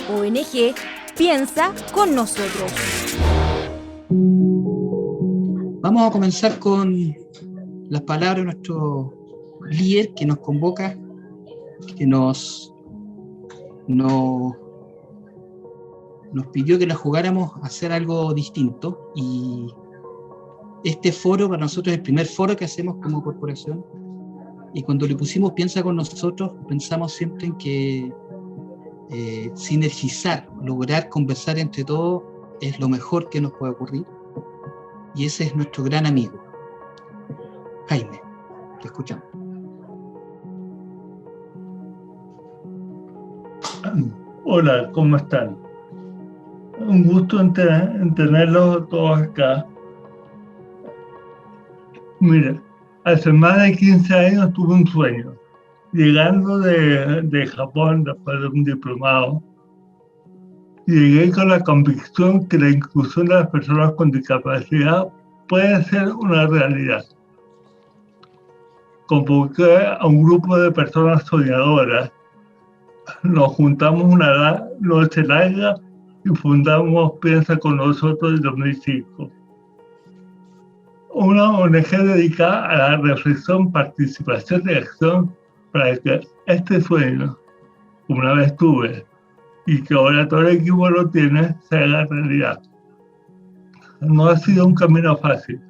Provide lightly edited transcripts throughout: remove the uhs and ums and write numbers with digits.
ONG Piensa con nosotros. Vamos a comenzar con las palabras de nuestro líder que nos convoca, que nos pidió que nos jugáramos a hacer algo distinto, y este foro para nosotros es el primer foro que hacemos como corporación, y cuando le pusimos Piensa con nosotros pensamos siempre en que sinergizar, lograr conversar entre todos es lo mejor que nos puede ocurrir, y ese es nuestro gran amigo Jaime. Te escuchamos. Hola, ¿cómo están? Un gusto en tenerlos todos acá. Mira, hace más de 15 años tuve un sueño. Llegando de Japón después de un diplomado, llegué con la convicción que la inclusión de las personas con discapacidad puede ser una realidad. Convoqué a un grupo de personas soñadoras, nos juntamos una noche larga y fundamos Piensa con nosotros en 2005. Una ONG dedicada a la reflexión, participación y acción para que este sueño, que una vez tuve y que ahora todo el equipo lo tiene, se haga realidad. No ha sido un camino fácil,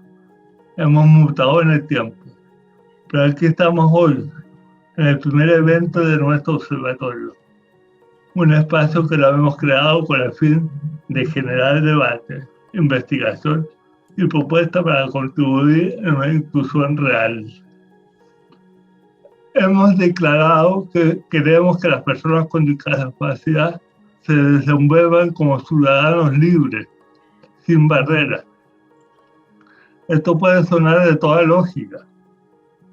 hemos mutado en el tiempo, pero aquí estamos hoy, en el primer evento de nuestro observatorio, un espacio que lo hemos creado con el fin de generar debate, investigación y propuestas para contribuir en una inclusión real. Hemos declarado que queremos que las personas con discapacidad se desenvuelvan como ciudadanos libres, sin barreras. Esto puede sonar de toda lógica,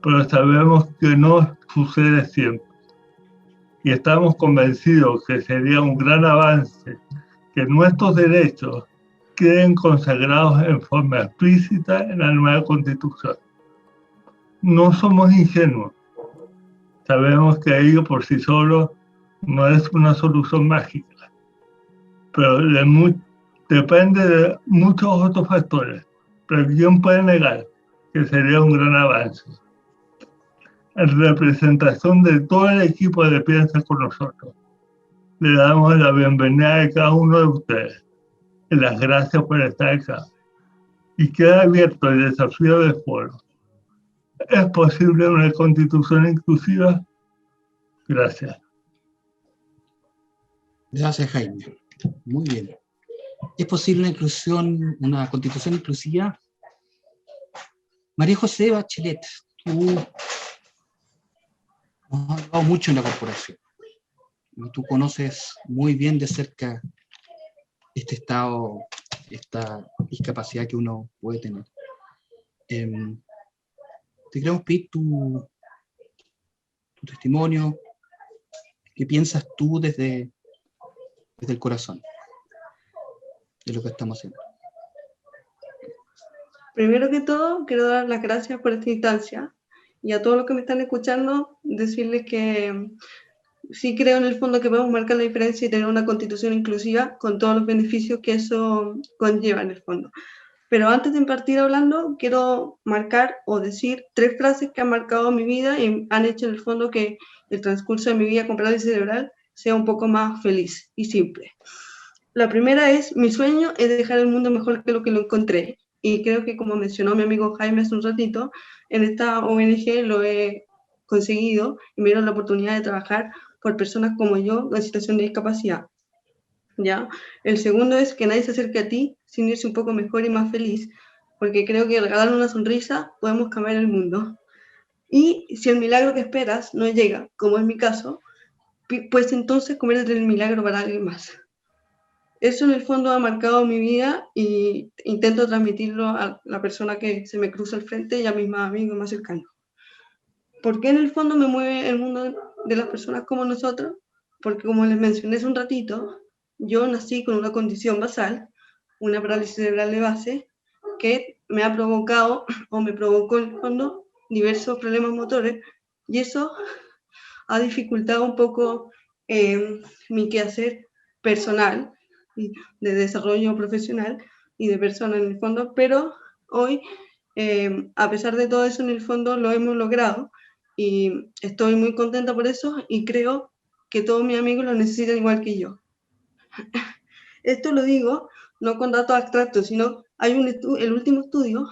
pero sabemos que no sucede siempre. Y estamos convencidos que sería un gran avance que nuestros derechos queden consagrados en forma explícita en la nueva Constitución. No somos ingenuos. Sabemos que ello por sí solo no es una solución mágica, pero depende de muchos otros factores. Pero ¿quién puede negar que sería un gran avance? En representación de todo el equipo de Piensa con nosotros, le damos la bienvenida a cada uno de ustedes y las gracias por estar acá. Y queda abierto el desafío del foro. ¿Es posible una constitución inclusiva? Gracias. Gracias, Jaime. Muy bien. ¿Es posible una constitución inclusiva? María José Bachelet, tú has hablado mucho en la corporación. Y tú conoces muy bien de cerca este estado, esta discapacidad que uno puede tener. Te queremos pedir tu testimonio. ¿Qué piensas tú desde el corazón de lo que estamos haciendo? Primero que todo, quiero dar las gracias por esta instancia y a todos los que me están escuchando, decirles que sí creo en el fondo que podemos marcar la diferencia y tener una constitución inclusiva con todos los beneficios que eso conlleva en el fondo. Pero antes de partir hablando, quiero marcar o decir 3 frases que han marcado mi vida y han hecho en el fondo que el transcurso de mi vida con parálisis cerebral sea un poco más feliz y simple. La primera es, mi sueño es dejar el mundo mejor que lo encontré. Y creo que, como mencionó mi amigo Jaime hace un ratito, en esta ONG lo he conseguido y me dieron la oportunidad de trabajar por personas como yo en situación de discapacidad. ¿Ya? El segundo es que nadie se acerque a ti sin irse un poco mejor y más feliz, porque creo que regalando una sonrisa podemos cambiar el mundo. Y si el milagro que esperas no llega, como es mi caso, pues entonces conviértete en el milagro para alguien más. Eso en el fondo ha marcado mi vida y intento transmitirlo a la persona que se me cruza al frente y a mis más amigos más cercanos. ¿Por qué en el fondo me mueve el mundo de las personas como nosotros? Porque como les mencioné hace un ratito, yo nací con una condición basal, una parálisis cerebral de base, que me ha provocado o me provocó en el fondo diversos problemas motores, y eso ha dificultado un poco mi quehacer personal, y de desarrollo profesional y de persona en el fondo, pero hoy, a pesar de todo eso, en el fondo lo hemos logrado y estoy muy contenta por eso y creo que todos mis amigos lo necesitan igual que yo. Esto lo digo no con datos abstractos, sino hay el último estudio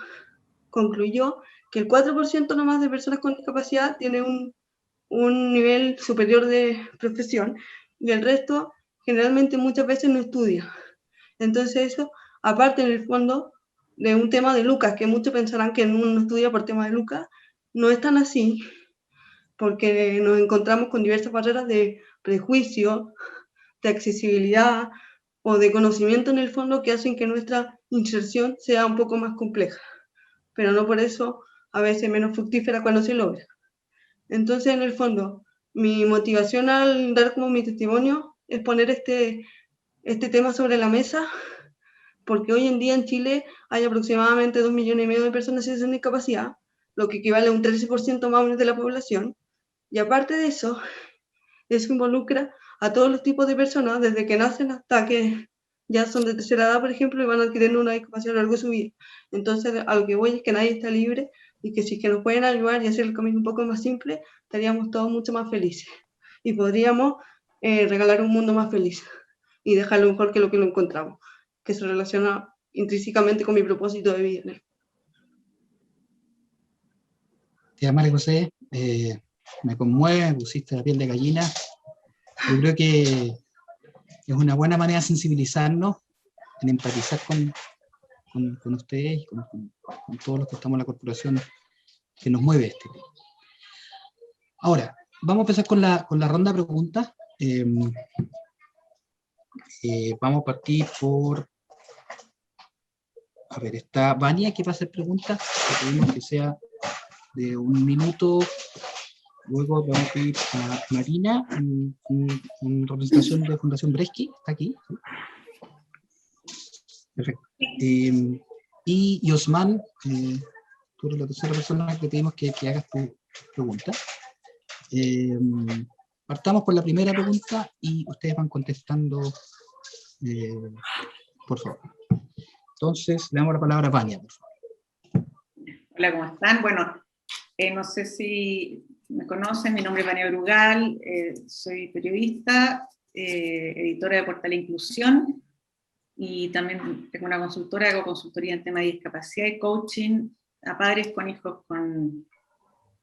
concluyó que el 4% nomás de personas con discapacidad tiene un nivel superior de profesión y el resto generalmente muchas veces no estudia. Entonces eso, aparte en el fondo de un tema de Lucas, que muchos pensarán que uno no estudia por tema de Lucas, no es tan así, porque nos encontramos con diversas barreras de prejuicio, de accesibilidad o de conocimiento en el fondo que hacen que nuestra inserción sea un poco más compleja, pero no por eso a veces menos fructífera cuando se logra. Entonces, en el fondo, mi motivación al dar como mi testimonio es poner este tema sobre la mesa, porque hoy en día en Chile hay aproximadamente 2,5 millones de personas sin discapacidad, lo que equivale a un 13% más o menos de la población, y aparte de eso involucra a todos los tipos de personas, desde que nacen hasta que ya son de tercera edad, por ejemplo, y van adquiriendo una discapacidad a lo largo de su vida. Entonces, a lo que voy es que nadie está libre y que si es que nos pueden ayudar y hacer el camino un poco más simple, estaríamos todos mucho más felices. Y podríamos regalar un mundo más feliz y dejarlo mejor que lo encontramos, que se relaciona intrínsecamente con mi propósito de vida. Te amo, María José. Me conmueve, me pusiste la piel de gallina. Yo creo que es una buena manera de sensibilizarnos, en empatizar con ustedes y con todos los que estamos en la corporación que nos mueve este tema. Ahora, vamos a empezar con la ronda de preguntas. Vamos a partir por... A ver, está Vania, que va a hacer preguntas. Que pedimos que sea de 1 minuto. Luego vamos a pedir a Marina, en representación de Fundación Bresky, está aquí. Perfecto. Y Osman, tú eres la tercera persona que pedimos que hagas tu pregunta. Partamos por la primera pregunta y ustedes van contestando, por favor. Entonces, le damos la palabra a Vania, por favor. Hola, ¿cómo están? Bueno, no sé si me conocen, mi nombre es Vania Brugal, soy periodista, editora de Portal Inclusión, y también tengo una consultora, hago consultoría en tema de discapacidad y coaching a padres con hijos con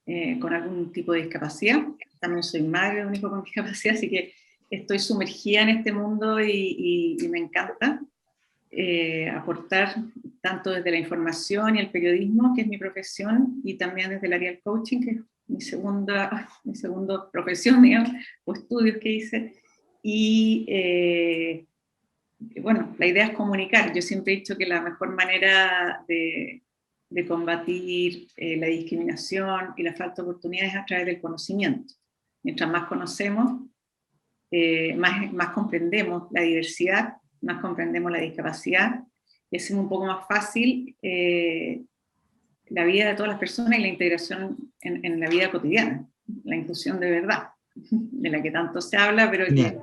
algún tipo de discapacidad. También soy madre de un hijo con discapacidad, así que estoy sumergida en este mundo y me encanta aportar tanto desde la información y el periodismo, que es mi profesión, y también desde el área del coaching, que es mi segunda profesión, digamos, o estudios que hice. Y bueno, la idea es comunicar. Yo siempre he dicho que la mejor manera de combatir la discriminación y la falta de oportunidades es a través del conocimiento. Mientras más conocemos, más comprendemos la diversidad, más comprendemos la discapacidad, y hacemos un poco más fácil la vida de todas las personas y la integración en la vida cotidiana, la inclusión de verdad, de la que tanto se habla, pero que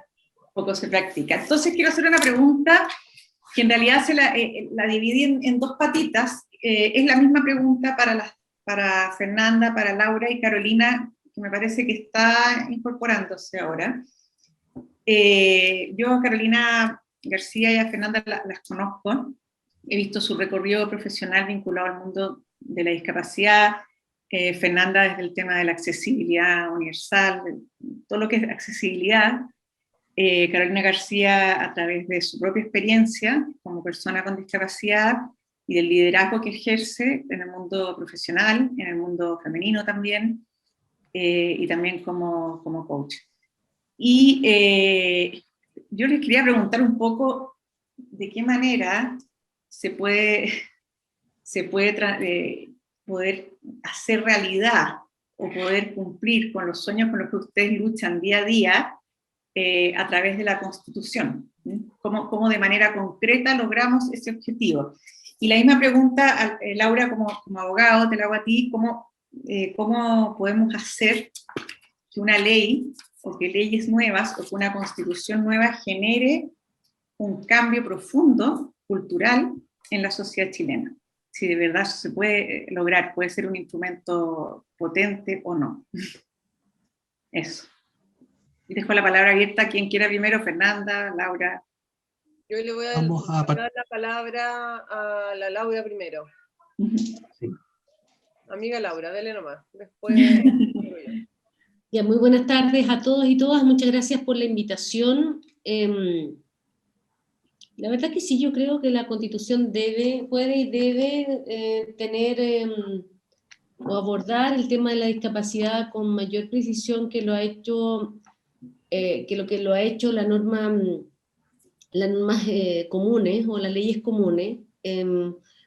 poco se practica. Entonces quiero hacer una pregunta que en realidad la dividí en dos patitas. Es la misma pregunta para Fernanda, para Laura y Carolina, que me parece que está incorporándose ahora. Yo a Carolina García y a Fernanda las conozco, he visto su recorrido profesional vinculado al mundo de la discapacidad. Fernanda desde el tema de la accesibilidad universal, todo lo que es accesibilidad. Carolina García a través de su propia experiencia como persona con discapacidad y del liderazgo que ejerce en el mundo profesional, en el mundo femenino también, y también como coach. Y yo les quería preguntar un poco de qué manera se puede poder hacer realidad o poder cumplir con los sueños con los que ustedes luchan día a día a través de la Constitución. ¿Cómo de manera concreta logramos ese objetivo? Y la misma pregunta, Laura, como abogado, te la hago a ti, ¿cómo podemos hacer que una ley, o que leyes nuevas, o que una Constitución nueva genere un cambio profundo, cultural, en la sociedad chilena. Si de verdad se puede lograr, puede ser un instrumento potente o no. Eso. Y dejo la palabra abierta a quien quiera primero, Fernanda, Laura. Yo le voy a dar la palabra a la Laura primero. Sí. Amiga Laura, dele nomás. Después. Ya, muy buenas tardes a todos y todas. Muchas gracias por la invitación. La verdad que sí, yo creo que la Constitución puede y debe tener o abordar el tema de la discapacidad con mayor precisión que lo ha hecho, que lo ha hecho las normas comunes o las leyes comunes.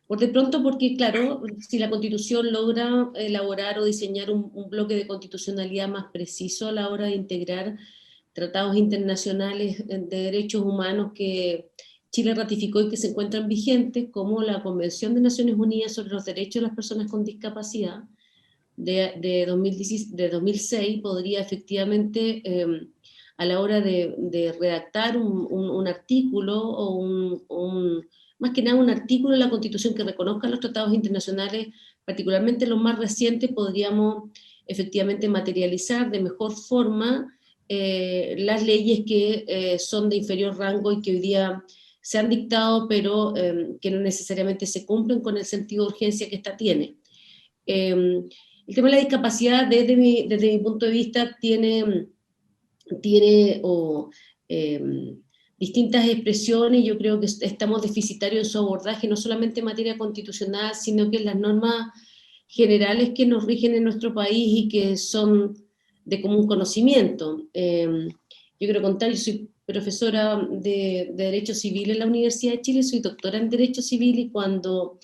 Por de pronto, porque claro, si la Constitución logra elaborar o diseñar un bloque de constitucionalidad más preciso a la hora de integrar tratados internacionales de derechos humanos que Chile ratificó y que se encuentran vigentes, como la Convención de Naciones Unidas sobre los Derechos de las Personas con Discapacidad de 2006, podría efectivamente, a la hora de redactar un artículo o más que nada un artículo en la Constitución que reconozca los tratados internacionales, particularmente los más recientes, podríamos efectivamente materializar de mejor forma las leyes que son de inferior rango y que hoy día se han dictado, pero que no necesariamente se cumplen con el sentido de urgencia que esta tiene. El tema de la discapacidad, desde mi punto de vista, tiene distintas expresiones. Yo creo que estamos deficitarios en su abordaje, no solamente en materia constitucional, sino que en las normas generales que nos rigen en nuestro país y que son de común conocimiento. Yo quiero contar, yo soy profesora de Derecho Civil en la Universidad de Chile, soy doctora en Derecho Civil, y cuando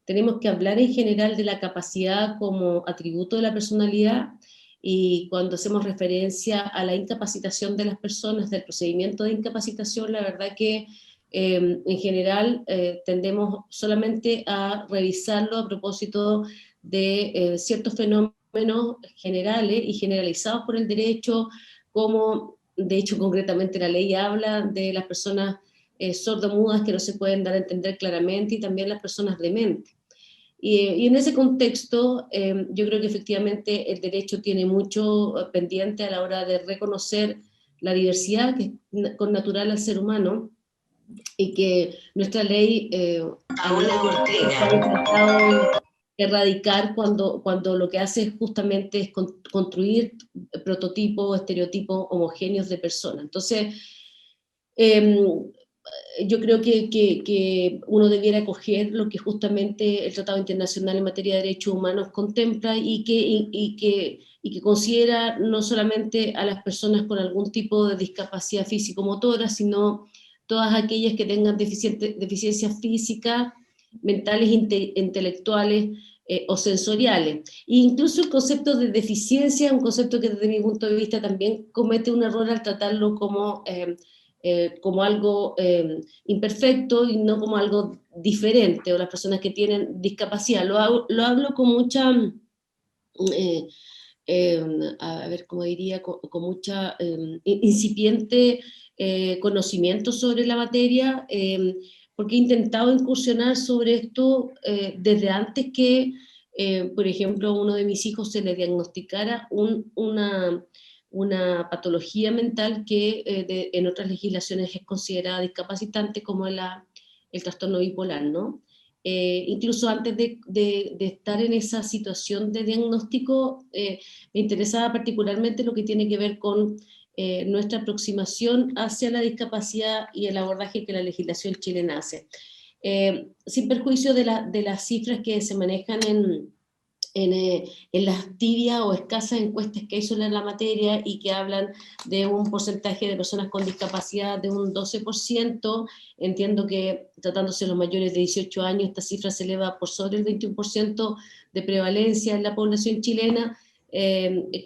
tenemos que hablar en general de la capacidad como atributo de la personalidad, y cuando hacemos referencia a la incapacitación de las personas, del procedimiento de incapacitación, la verdad que en general tendemos solamente a revisarlo a propósito de ciertos fenómenos generales y generalizados por el derecho, como de hecho concretamente la ley habla de las personas sordomudas que no se pueden dar a entender claramente, y también las personas dementes. Y en ese contexto, yo creo que efectivamente el derecho tiene mucho pendiente a la hora de reconocer la diversidad que es connatural al ser humano, y que nuestra ley ha intentado erradicar cuando lo que hace es justamente es construir prototipos, estereotipos homogéneos de personas. Entonces, yo creo que uno debiera acoger lo que justamente el Tratado Internacional en materia de derechos humanos contempla, y que considera no solamente a las personas con algún tipo de discapacidad físico-motora, sino todas aquellas que tengan deficiencias físicas, mentales, intelectuales o sensoriales. E incluso el concepto de deficiencia es un concepto que desde mi punto de vista también comete un error al tratarlo como algo imperfecto y no como algo diferente, o las personas que tienen discapacidad. Lo hablo con mucha, a ver, ¿cómo diría? Con mucha incipiente conocimiento sobre la materia, porque he intentado incursionar sobre esto desde antes que, por ejemplo, a uno de mis hijos se le diagnosticara una patología mental que en otras legislaciones es considerada discapacitante, como el trastorno bipolar, ¿no? Incluso antes de estar en esa situación de diagnóstico, me interesaba particularmente lo que tiene que ver con nuestra aproximación hacia la discapacidad y el abordaje que la legislación chilena hace. Sin perjuicio de las cifras que se manejan en las tibias o escasas encuestas que hay sobre la materia, y que hablan de un porcentaje de personas con discapacidad de un 12%, entiendo que tratándose de los mayores de 18 años, esta cifra se eleva por sobre el 21% de prevalencia en la población chilena.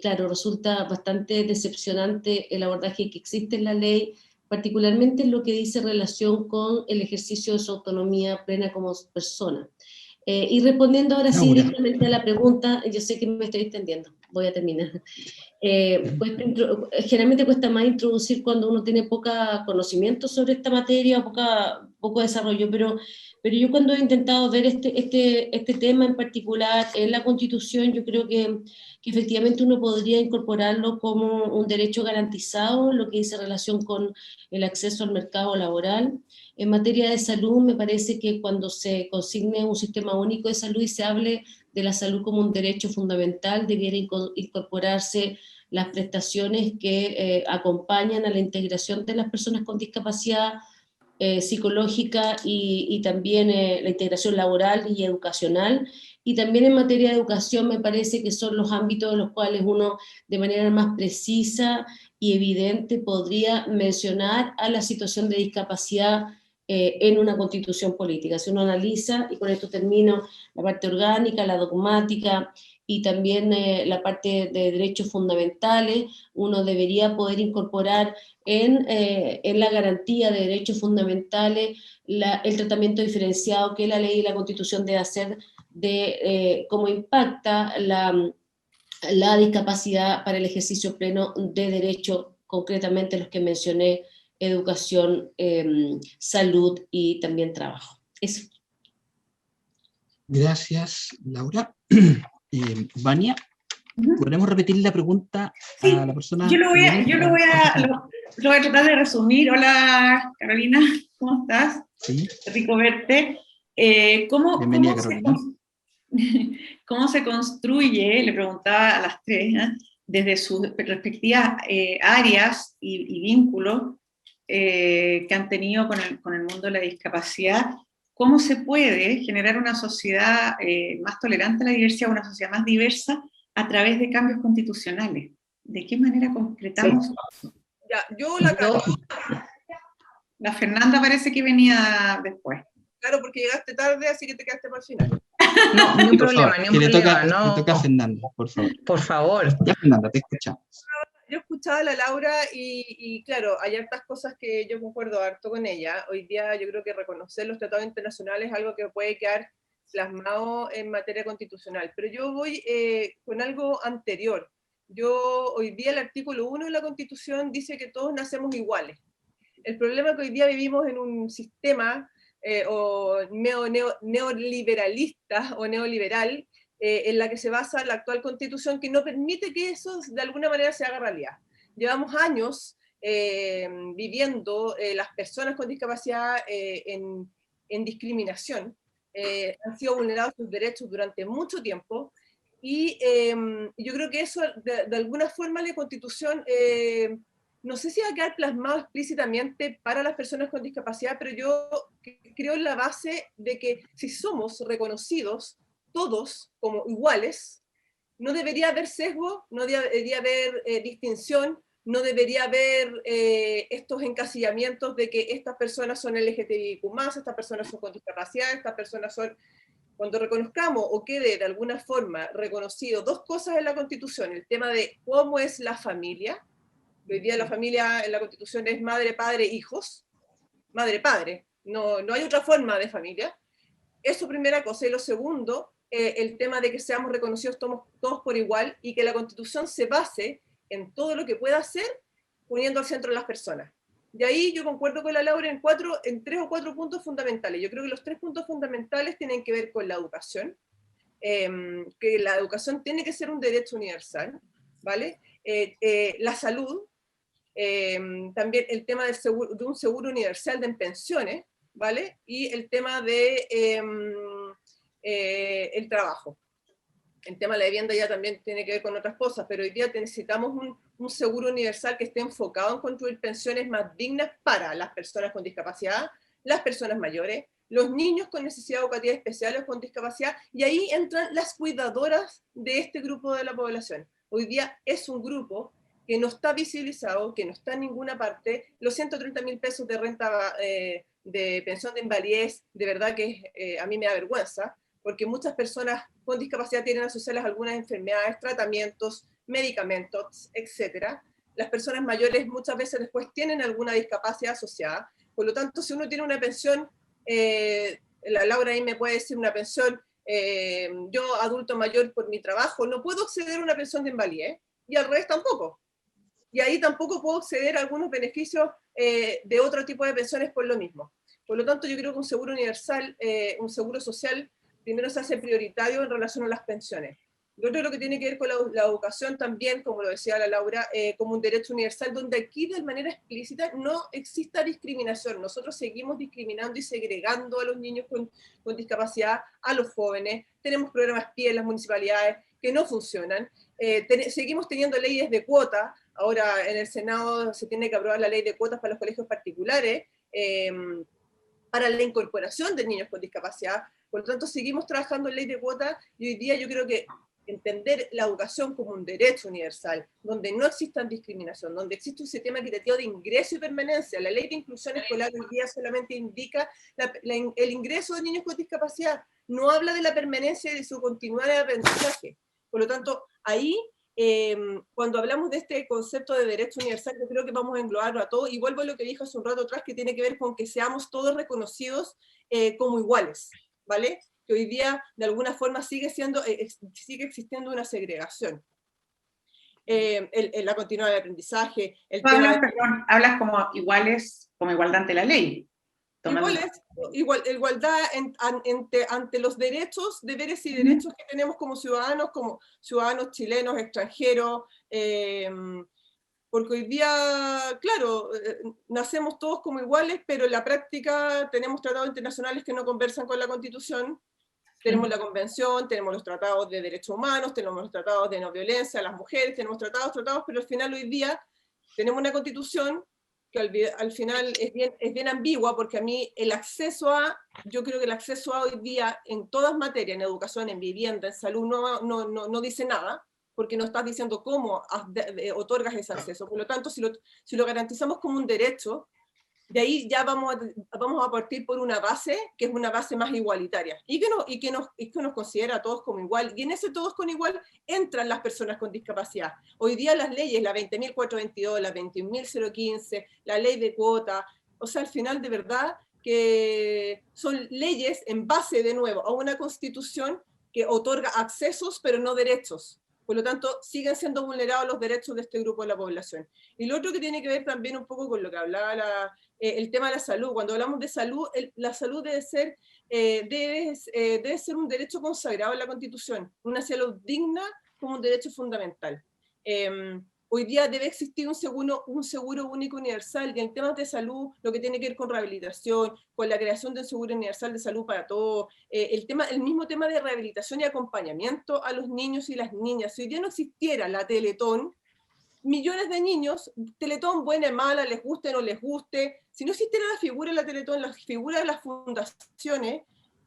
Claro, resulta bastante decepcionante el abordaje que existe en la ley, particularmente en lo que dice relación con el ejercicio de su autonomía plena como persona. Y respondiendo ahora sí directamente a la pregunta, yo sé que me estoy extendiendo. voy a terminar. Generalmente cuesta más introducir cuando uno tiene poco conocimiento sobre esta materia, poco desarrollo, pero yo cuando he intentado ver este tema en particular en la Constitución, yo creo que efectivamente uno podría incorporarlo como un derecho garantizado, lo que dice relación con el acceso al mercado laboral. En materia de salud, me parece que cuando se consigne un sistema único de salud y se hable de la salud como un derecho fundamental, debiera incorporarse las prestaciones que acompañan a la integración de las personas con discapacidad psicológica y también la integración laboral y educacional. Y también en materia de educación me parece que son los ámbitos en los cuales uno de manera más precisa y evidente podría mencionar a la situación de discapacidad en una constitución política. Si uno analiza, y con esto termino, la parte orgánica, la dogmática y también la parte de derechos fundamentales, uno debería poder incorporar en la garantía de derechos fundamentales el tratamiento diferenciado que la ley y la Constitución debe hacer de cómo impacta la discapacidad para el ejercicio pleno de derechos, concretamente los que mencioné, educación, salud y también trabajo. Eso. Gracias, Laura. Vania, ¿podremos repetir la pregunta a la persona? Yo lo voy a tratar de resumir. Hola, Carolina, ¿cómo estás? Sí. Rico verte. Bienvenida, Carolina. ¿Cómo se construye, le preguntaba a las tres, desde sus respectivas áreas y vínculos que han tenido con el mundo de la discapacidad, cómo se puede generar una sociedad más tolerante a la diversidad, una sociedad más diversa a través de cambios constitucionales? ¿De qué manera concretamos? Sí. Ya, yo la acabo. La Fernanda parece que venía después. Claro, porque llegaste tarde, así que te quedaste para el final. No, ni un problema, ni un problema. Le toca a Fernanda, por favor. Por favor. Ya, Fernanda, te escuchamos. Yo escuchaba a la Laura y claro, hay hartas cosas que yo concuerdo harto con ella. Hoy día yo creo que reconocer los tratados internacionales es algo que puede quedar plasmado en materia constitucional. Pero yo voy con algo anterior. Hoy día el artículo 1 de la Constitución dice que todos nacemos iguales. El problema es que hoy día vivimos en un sistema neoliberalista o neoliberal, en la que se basa la actual Constitución, que no permite que eso de alguna manera se haga realidad. Llevamos años viviendo las personas con discapacidad en discriminación, han sido vulnerados sus derechos durante mucho tiempo, y yo creo que eso de alguna forma la Constitución no sé si va a quedar plasmado explícitamente para las personas con discapacidad, pero yo creo en la base de que si somos reconocidos todos como iguales, no debería haber sesgo, no debería haber distinción, no debería haber estos encasillamientos de que estas personas son LGTBIQ+, estas personas son con discapacidad, estas personas son... Cuando reconozcamos o quede de alguna forma reconocido dos cosas en la Constitución, el tema de cómo es la familia. Hoy día la familia en la Constitución es madre, padre, hijos, madre, padre, no hay otra forma de familia. Eso primera cosa. Y lo segundo, el tema de que seamos reconocidos todos por igual y que la Constitución se base en todo lo que pueda hacer poniendo al centro a las personas. Y ahí yo concuerdo con la Laura en 3 o 4 puntos fundamentales. Yo creo que los 3 puntos fundamentales tienen que ver con la educación, que la educación tiene que ser un derecho universal, ¿vale? La salud, también el tema de un seguro universal de pensiones, ¿vale? Y el tema de el trabajo. El tema de la vivienda ya también tiene que ver con otras cosas, pero hoy día necesitamos un seguro universal que esté enfocado en construir pensiones más dignas para las personas con discapacidad, las personas mayores, los niños con necesidades educativas especiales con discapacidad, y ahí entran las cuidadoras de este grupo de la población. Hoy día es un grupo que no está visibilizado, que no está en ninguna parte. Los 130.000 pesos de renta de pensión de invalidez, de verdad que a mí me da vergüenza, porque muchas personas con discapacidad tienen asociadas algunas enfermedades, tratamientos, medicamentos, etc. Las personas mayores muchas veces después tienen alguna discapacidad asociada. Por lo tanto, si uno tiene una pensión, la Laura ahí me puede decir una pensión Yo, adulto mayor, por mi trabajo, no puedo acceder a una pensión de invalidez, y al revés tampoco. Y ahí tampoco puedo acceder a algunos beneficios de otro tipo de pensiones por lo mismo. Por lo tanto, yo creo que un seguro universal, un seguro social, primero se hace prioritario en relación a las pensiones. Lo otro, lo que tiene que ver con la educación también, como lo decía la Laura, como un derecho universal, donde aquí de manera explícita no exista discriminación. Nosotros seguimos discriminando y segregando a los niños con discapacidad, a los jóvenes. Tenemos programas PIE en las municipalidades que no funcionan. Seguimos teniendo leyes de cuota. Ahora en el Senado se tiene que aprobar la ley de cuotas para los colegios particulares, para la incorporación de niños con discapacidad. Por lo tanto, seguimos trabajando en ley de cuotas, y hoy día yo creo que entender la educación como un derecho universal, donde no exista discriminación, donde existe un sistema equitativo de ingreso y permanencia. La ley de inclusión escolar hoy día solamente indica el ingreso de niños con discapacidad, no habla de la permanencia y de su continuidad de aprendizaje. Por lo tanto, ahí, cuando hablamos de este concepto de derecho universal, yo creo que vamos a englobarlo a todo, y vuelvo a lo que dije hace un rato atrás, que tiene que ver con que seamos todos reconocidos como iguales, ¿vale? Que hoy día de alguna forma sigue existiendo una segregación. La continuidad de aprendizaje. Hablas como iguales, como igualdad ante la ley. Igualdad ante los derechos, deberes y derechos que tenemos como ciudadanos chilenos, extranjeros, porque hoy día, claro, nacemos todos como iguales, pero en la práctica tenemos tratados internacionales que no conversan con la Constitución. Tenemos la Convención, tenemos los tratados de derechos humanos, tenemos los tratados de no violencia a las mujeres, tenemos tratados, pero al final hoy día tenemos una Constitución que al final es bien ambigua, porque a mí yo creo que el acceso a hoy día en todas materias, en educación, en vivienda, en salud, no dice nada, porque no estás diciendo cómo otorgas ese acceso. Por lo tanto, si lo garantizamos como un derecho, de ahí ya vamos a partir por una base que es una base más igualitaria y que nos considera a todos como igual, y en ese todos con igual entran las personas con discapacidad. Hoy día las leyes, la 20.422, la 21.015, la ley de cuota, o sea, al final de verdad que son leyes en base de nuevo a una constitución que otorga accesos pero no derechos. Por lo tanto, siguen siendo vulnerados los derechos de este grupo de la población. Y lo otro que tiene que ver también un poco con lo que hablaba el tema de la salud. Cuando hablamos de salud, la salud debe ser un derecho consagrado en la Constitución, una salud digna como un derecho fundamental. Hoy día debe existir un seguro único universal, y en temas de salud, lo que tiene que ver con rehabilitación, con la creación de un seguro universal de salud para todos, el mismo tema de rehabilitación y acompañamiento a los niños y las niñas. Si hoy día no existiera la Teletón, millones de niños, Teletón buena y mala, les guste o no les guste, si no existiera la figura de la Teletón, la figura de las fundaciones,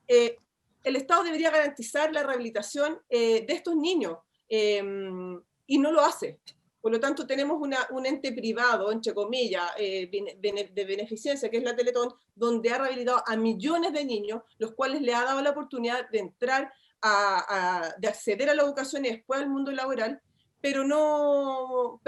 el Estado debería garantizar la rehabilitación de estos niños, y no lo hace. Por lo tanto, tenemos un ente privado, entre comillas, de beneficencia, que es la Teletón, donde ha rehabilitado a millones de niños, los cuales le ha dado la oportunidad de entrar, de acceder a la educación y después al mundo laboral, pero no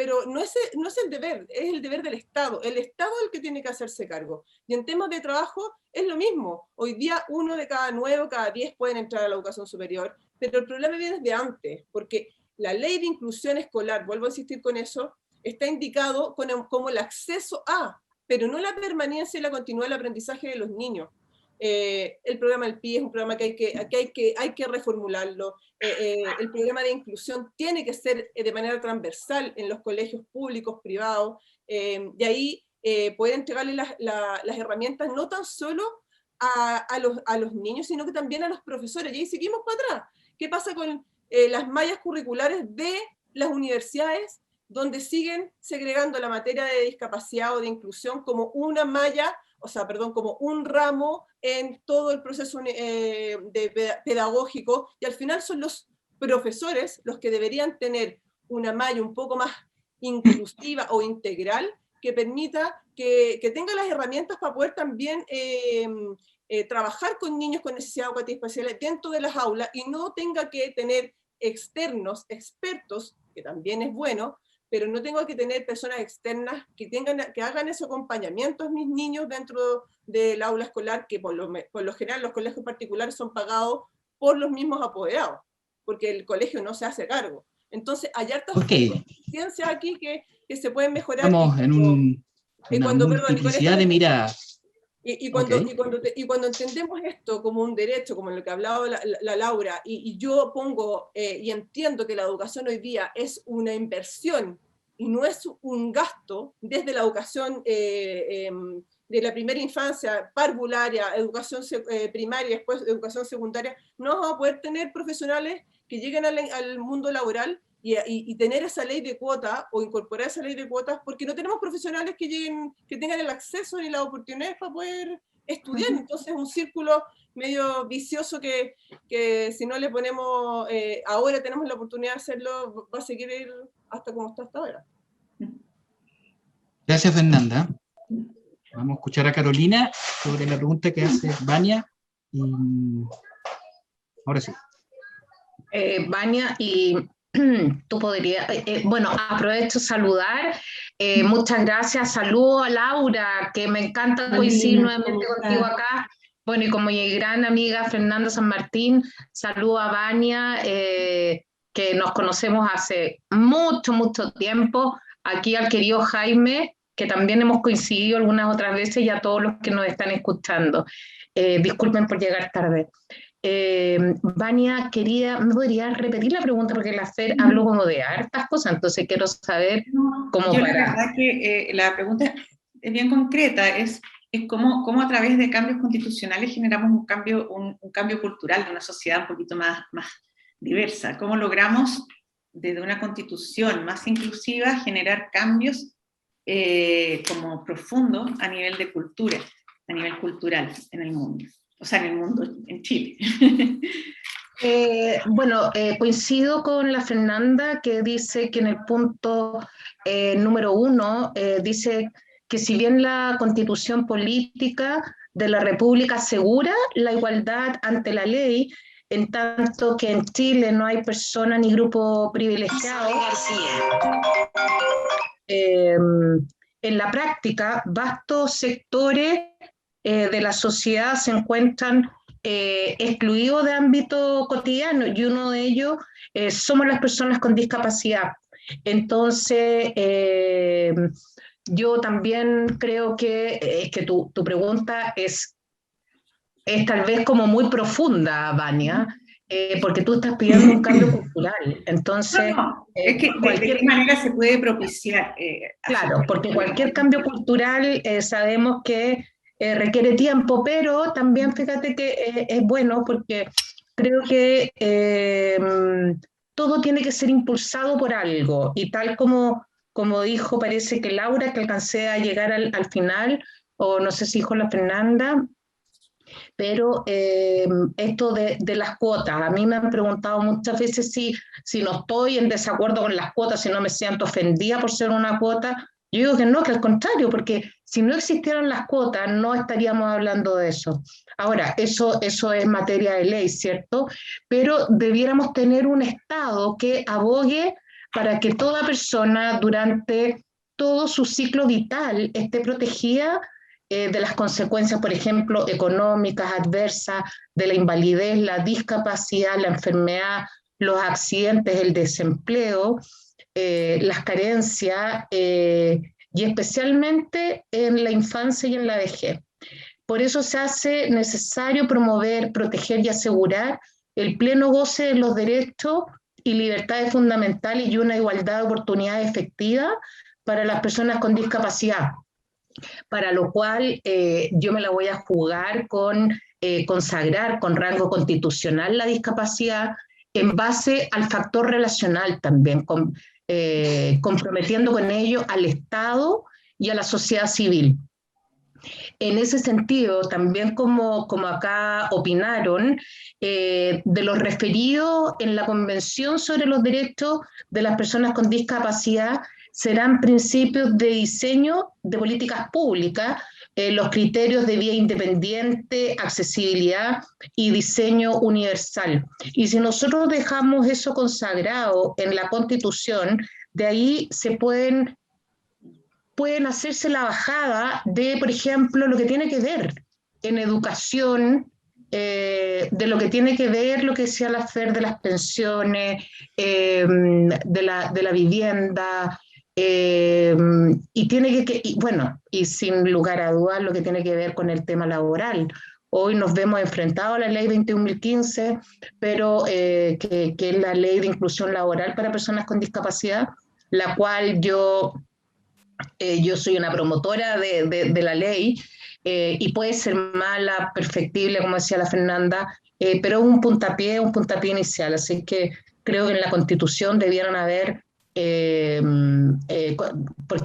es el deber, es el deber del Estado. El Estado es el que tiene que hacerse cargo. Y en temas de trabajo es lo mismo. Hoy día 1 de cada 9, cada 10 pueden entrar a la educación superior, pero el problema viene desde antes, porque la ley de inclusión escolar, vuelvo a insistir con eso, está indicado como el acceso a, pero no la permanencia y la continuidad del aprendizaje de los niños. El programa del PIE es un programa que hay que reformularlo. El programa de inclusión tiene que ser de manera transversal en los colegios públicos, privados, y ahí poder entregarle las herramientas no tan solo a los niños, sino que también a los profesores. Y ahí seguimos para atrás. ¿Qué pasa con las mallas curriculares de las universidades, donde siguen segregando la materia de discapacidad o de inclusión como una malla, como un ramo en todo el proceso pedagógico, y al final son los profesores los que deberían tener una malla un poco más inclusiva o integral, que permita que tenga las herramientas para poder también trabajar con niños con necesidades educativas especiales dentro de las aulas, y no tenga que tener externos, expertos, que también es bueno, pero no tengo que tener personas externas que hagan ese acompañamiento a mis niños dentro del aula escolar, que por lo general los colegios particulares son pagados por los mismos apoderados, porque el colegio no se hace cargo. Entonces, hay hartas ciencias aquí que se pueden mejorar. Estamos en una multiplicidad de miradas. Y cuando entendemos esto como un derecho, como lo que hablaba la Laura, y yo pongo y entiendo que la educación hoy día es una inversión y no es un gasto, desde la educación de la primera infancia, parvularia, educación primaria, después educación secundaria, no vamos a poder tener profesionales que lleguen al mundo laboral y tener esa ley de cuotas o incorporar esa ley de cuotas, porque no tenemos profesionales que tengan el acceso ni las oportunidades para poder estudiar. Entonces es un círculo medio vicioso que si no le ponemos, ahora tenemos la oportunidad de hacerlo, va a seguir hasta como está hasta ahora. Gracias, Fernanda. Vamos a escuchar a Carolina sobre la pregunta que hace Vania. Y ahora sí. Vania, y tú podrías, bueno, aprovecho saludar, muchas gracias, saludo a Laura, que me encanta coincidir nuevamente contigo acá, bueno, y como mi gran amiga Fernanda San Martín, saludo a Vania, que nos conocemos hace mucho tiempo, aquí al querido Jaime, que también hemos coincidido algunas otras veces, y a todos los que nos están escuchando. Disculpen por llegar tarde. Vania, querida, ¿me podrías repetir la pregunta? Porque la Fer habló como de hartas cosas, entonces quiero saber cómo yo para... La verdad que la pregunta es bien concreta, es cómo a través de cambios constitucionales generamos un cambio cultural de una sociedad un poquito más diversa. ¿Cómo logramos desde una constitución más inclusiva generar cambios como profundos a nivel de cultura, a nivel cultural en el mundo? O sea, en el mundo, en Chile. Bueno, coincido con la Fernanda, que dice que en el punto número 1, dice que si bien la Constitución política de la República asegura la igualdad ante la ley, en tanto que en Chile no hay persona ni grupo privilegiado, en la práctica, vastos sectores de la sociedad se encuentran excluidos de ámbito cotidiano, y uno de ellos somos las personas con discapacidad. Entonces, yo también creo que tu pregunta es tal vez como muy profunda, Vania, porque tú estás pidiendo un cambio cultural. Entonces, es que de qué manera se puede propiciar. Claro, porque cualquier cambio cultural sabemos que requiere tiempo, pero también fíjate que es bueno, porque creo que todo tiene que ser impulsado por algo, y tal como dijo, parece que Laura, que alcancé a llegar al final, o no sé si dijo la Fernanda, pero esto de las cuotas, a mí me han preguntado muchas veces si no estoy en desacuerdo con las cuotas, si no me siento ofendida por ser una cuota. Yo digo que no, que al contrario, porque si no existieran las cuotas no estaríamos hablando de eso. Ahora, eso es materia de ley, ¿cierto? Pero debiéramos tener un Estado que abogue para que toda persona durante todo su ciclo vital esté protegida de las consecuencias, por ejemplo, económicas, adversas, de la invalidez, la discapacidad, la enfermedad, los accidentes, el desempleo, las carencias, y especialmente en la infancia y en la vejez. Por eso se hace necesario promover, proteger y asegurar el pleno goce de los derechos y libertades fundamentales y una igualdad de oportunidades efectiva para las personas con discapacidad, para lo cual yo me la voy a jugar con consagrar con rango constitucional la discapacidad en base al factor relacional también, comprometiendo con ello al Estado y a la sociedad civil. En ese sentido, también como acá opinaron, de lo referido en la Convención sobre los Derechos de las Personas con Discapacidad, serán principios de diseño de políticas públicas, los criterios de vía independiente, accesibilidad y diseño universal. Y si nosotros dejamos eso consagrado en la Constitución, de ahí se pueden hacerse la bajada de, por ejemplo, lo que tiene que ver en educación, de lo que tiene que ver, lo que decía la Fer, de las pensiones, de la vivienda, y tiene y sin lugar a dudas lo que tiene que ver con el tema laboral. Hoy nos vemos enfrentados a la ley 21.015, pero que es la ley de inclusión laboral para personas con discapacidad, la cual yo soy una promotora de la ley, y puede ser mala, perfectible, como decía la Fernanda, pero es un puntapié inicial, así que creo que en la Constitución debieran haber, porque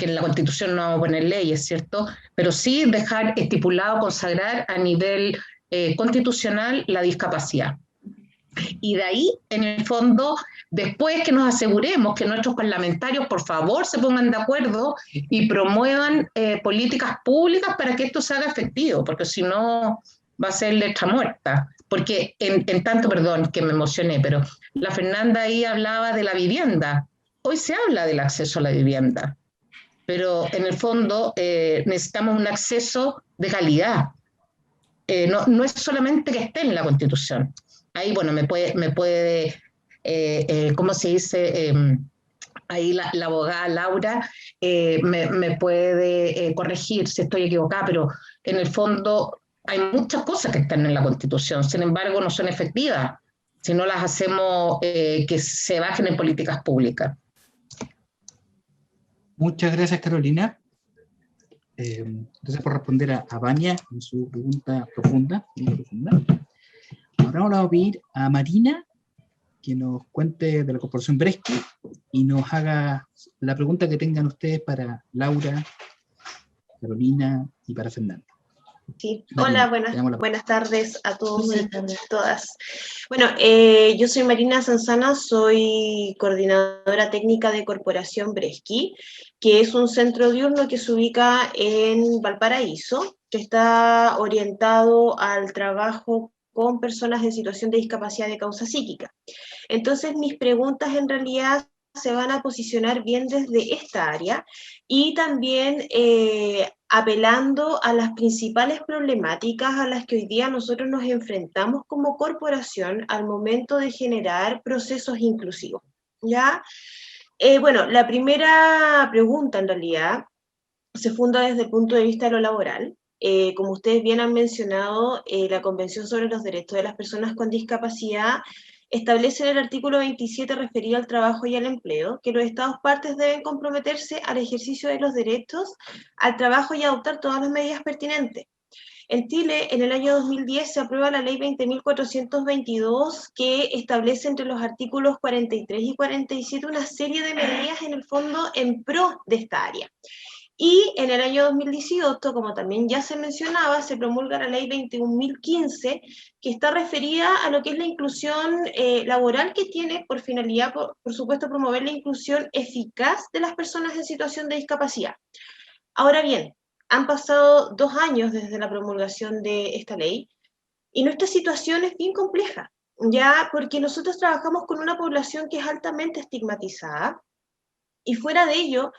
en la Constitución no vamos a poner leyes, ¿cierto? Pero sí dejar estipulado, consagrar a nivel constitucional la discapacidad. Y de ahí, en el fondo, después que nos aseguremos que nuestros parlamentarios, por favor, se pongan de acuerdo y promuevan políticas públicas para que esto se haga efectivo, porque si no va a ser letra muerta. Porque en tanto, perdón, que me emocioné, pero la Fernanda ahí hablaba de la vivienda. Hoy se habla del acceso a la vivienda, pero en el fondo necesitamos un acceso de calidad. No es solamente que esté en la Constitución. Ahí, bueno, me puede ¿cómo se dice? Ahí la abogada Laura me puede corregir si estoy equivocada, pero en el fondo hay muchas cosas que están en la Constitución, sin embargo no son efectivas si no las hacemos que se bajen en políticas públicas. Muchas gracias, Carolina. Gracias por responder a Vania en su pregunta profunda. Ahora vamos a pedir a Marina que nos cuente de la Corporación Bresky y nos haga la pregunta que tengan ustedes para Laura, Carolina y para Fernanda. Sí. Marina, Hola, buenas tardes a todos y todas. Bueno, yo soy Marina Sanzana, soy coordinadora técnica de Corporación Bresky, que es un centro diurno que se ubica en Valparaíso, que está orientado al trabajo con personas en situación de discapacidad de causa psíquica. Entonces, mis preguntas en realidad se van a posicionar bien desde esta área y también apelando a las principales problemáticas a las que hoy día nosotros nos enfrentamos como corporación al momento de generar procesos inclusivos, ¿ya? Bueno, la primera pregunta en realidad se funda desde el punto de vista de lo laboral. Como ustedes bien han mencionado, la Convención sobre los Derechos de las Personas con Discapacidad establece en el artículo 27 referido al trabajo y al empleo que los Estados partes deben comprometerse al ejercicio de los derechos al trabajo y adoptar todas las medidas pertinentes. En Chile, en el año 2010 se aprueba la ley 20.422 que establece entre los artículos 43 y 47 una serie de medidas en el fondo en pro de esta área. Y en el año 2018, como también ya se mencionaba, se promulga la ley 21.015, que está referida a lo que es la inclusión laboral, que tiene por finalidad, por supuesto, promover la inclusión eficaz de las personas en situación de discapacidad. Ahora bien, han pasado 2 años desde la promulgación de esta ley, y nuestra situación es bien compleja, ya porque nosotros trabajamos con una población que es altamente estigmatizada, y fuera de ello,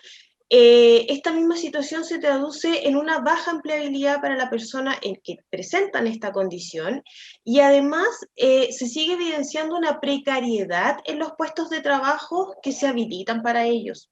esta misma situación se traduce en una baja empleabilidad para la persona en que presentan esta condición y además se sigue evidenciando una precariedad en los puestos de trabajo que se habilitan para ellos.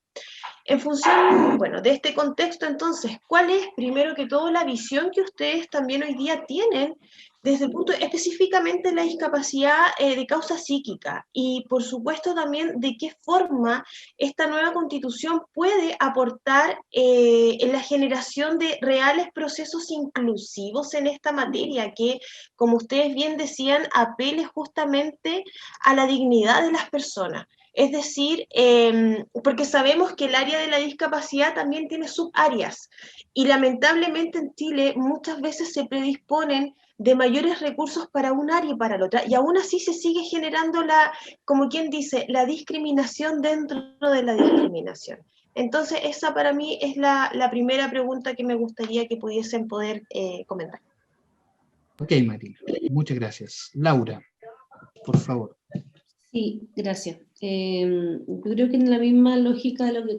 En función, bueno, de este contexto, entonces, ¿cuál es, primero que todo, la visión que ustedes también hoy día tienen desde el punto específicamente de la discapacidad de causa psíquica? Y, por supuesto, también de qué forma esta nueva Constitución puede aportar en la generación de reales procesos inclusivos en esta materia, que, como ustedes bien decían, apele justamente a la dignidad de las personas. Es decir, porque sabemos que el área de la discapacidad también tiene subáreas y lamentablemente en Chile muchas veces se predisponen de mayores recursos para un área y para la otra, y aún así se sigue generando como quien dice, la discriminación dentro de la discriminación. Entonces esa para mí es la primera pregunta que me gustaría que pudiesen poder comentar. Ok, Marina, muchas gracias. Laura, por favor. Sí, gracias. Yo creo que en la misma lógica de lo que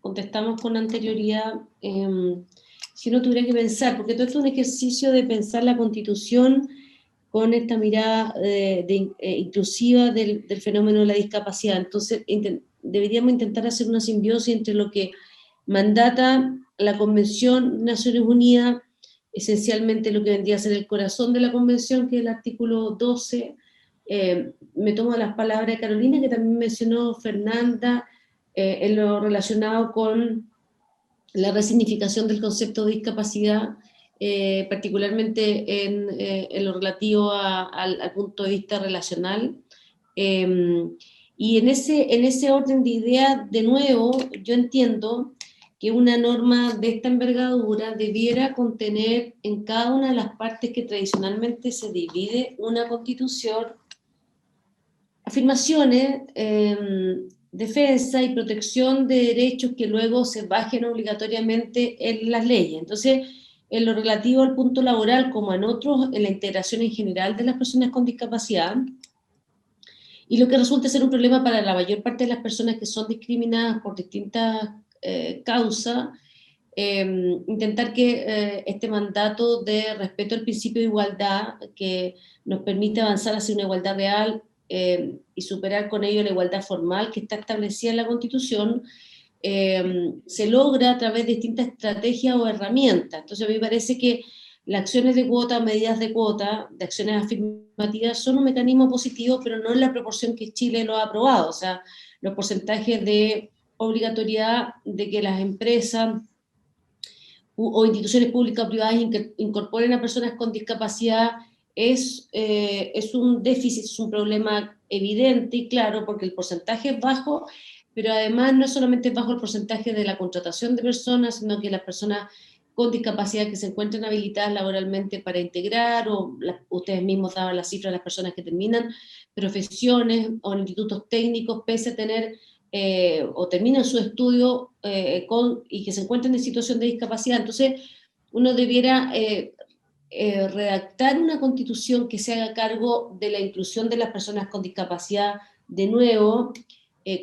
contestamos con anterioridad, si uno tuviera que pensar, porque todo esto es un ejercicio de pensar la Constitución con esta mirada inclusiva del fenómeno de la discapacidad. Entonces, deberíamos intentar hacer una simbiosis entre lo que mandata la Convención de Naciones Unidas, esencialmente lo que vendría a ser el corazón de la Convención, que es el artículo 12. Me tomo las palabras de Carolina, que también mencionó Fernanda, en lo relacionado con la resignificación del concepto de discapacidad, particularmente en lo relativo al punto de vista relacional. Y en ese orden de ideas, de nuevo, yo entiendo que una norma de esta envergadura debiera contener en cada una de las partes que tradicionalmente se divide una constitución, afirmaciones, defensa y protección de derechos que luego se bajen obligatoriamente en las leyes. Entonces, en lo relativo al punto laboral, como en otros, en la integración en general de las personas con discapacidad, y lo que resulta ser un problema para la mayor parte de las personas que son discriminadas por distintas causas, intentar que este mandato de respeto al principio de igualdad, que nos permite avanzar hacia una igualdad real y superar con ello la igualdad formal que está establecida en la Constitución, se logra a través de distintas estrategias o herramientas. Entonces a mí me parece que las acciones de cuota, medidas de cuota, de acciones afirmativas son un mecanismo positivo, pero no en la proporción que Chile lo ha aprobado. O sea, los porcentajes de obligatoriedad de que las empresas o instituciones públicas o privadas incorporen a personas con discapacidad es un déficit, es un problema evidente y claro, porque el porcentaje es bajo, pero además no solamente es bajo el porcentaje de la contratación de personas, sino que las personas con discapacidad que se encuentran habilitadas laboralmente para integrar, ustedes mismos daban las cifras de las personas que terminan profesiones o en institutos técnicos, pese a tener o terminan su estudio y que se encuentran en situación de discapacidad. Entonces, uno debiera redactar una constitución que se haga cargo de la inclusión de las personas con discapacidad, de nuevo,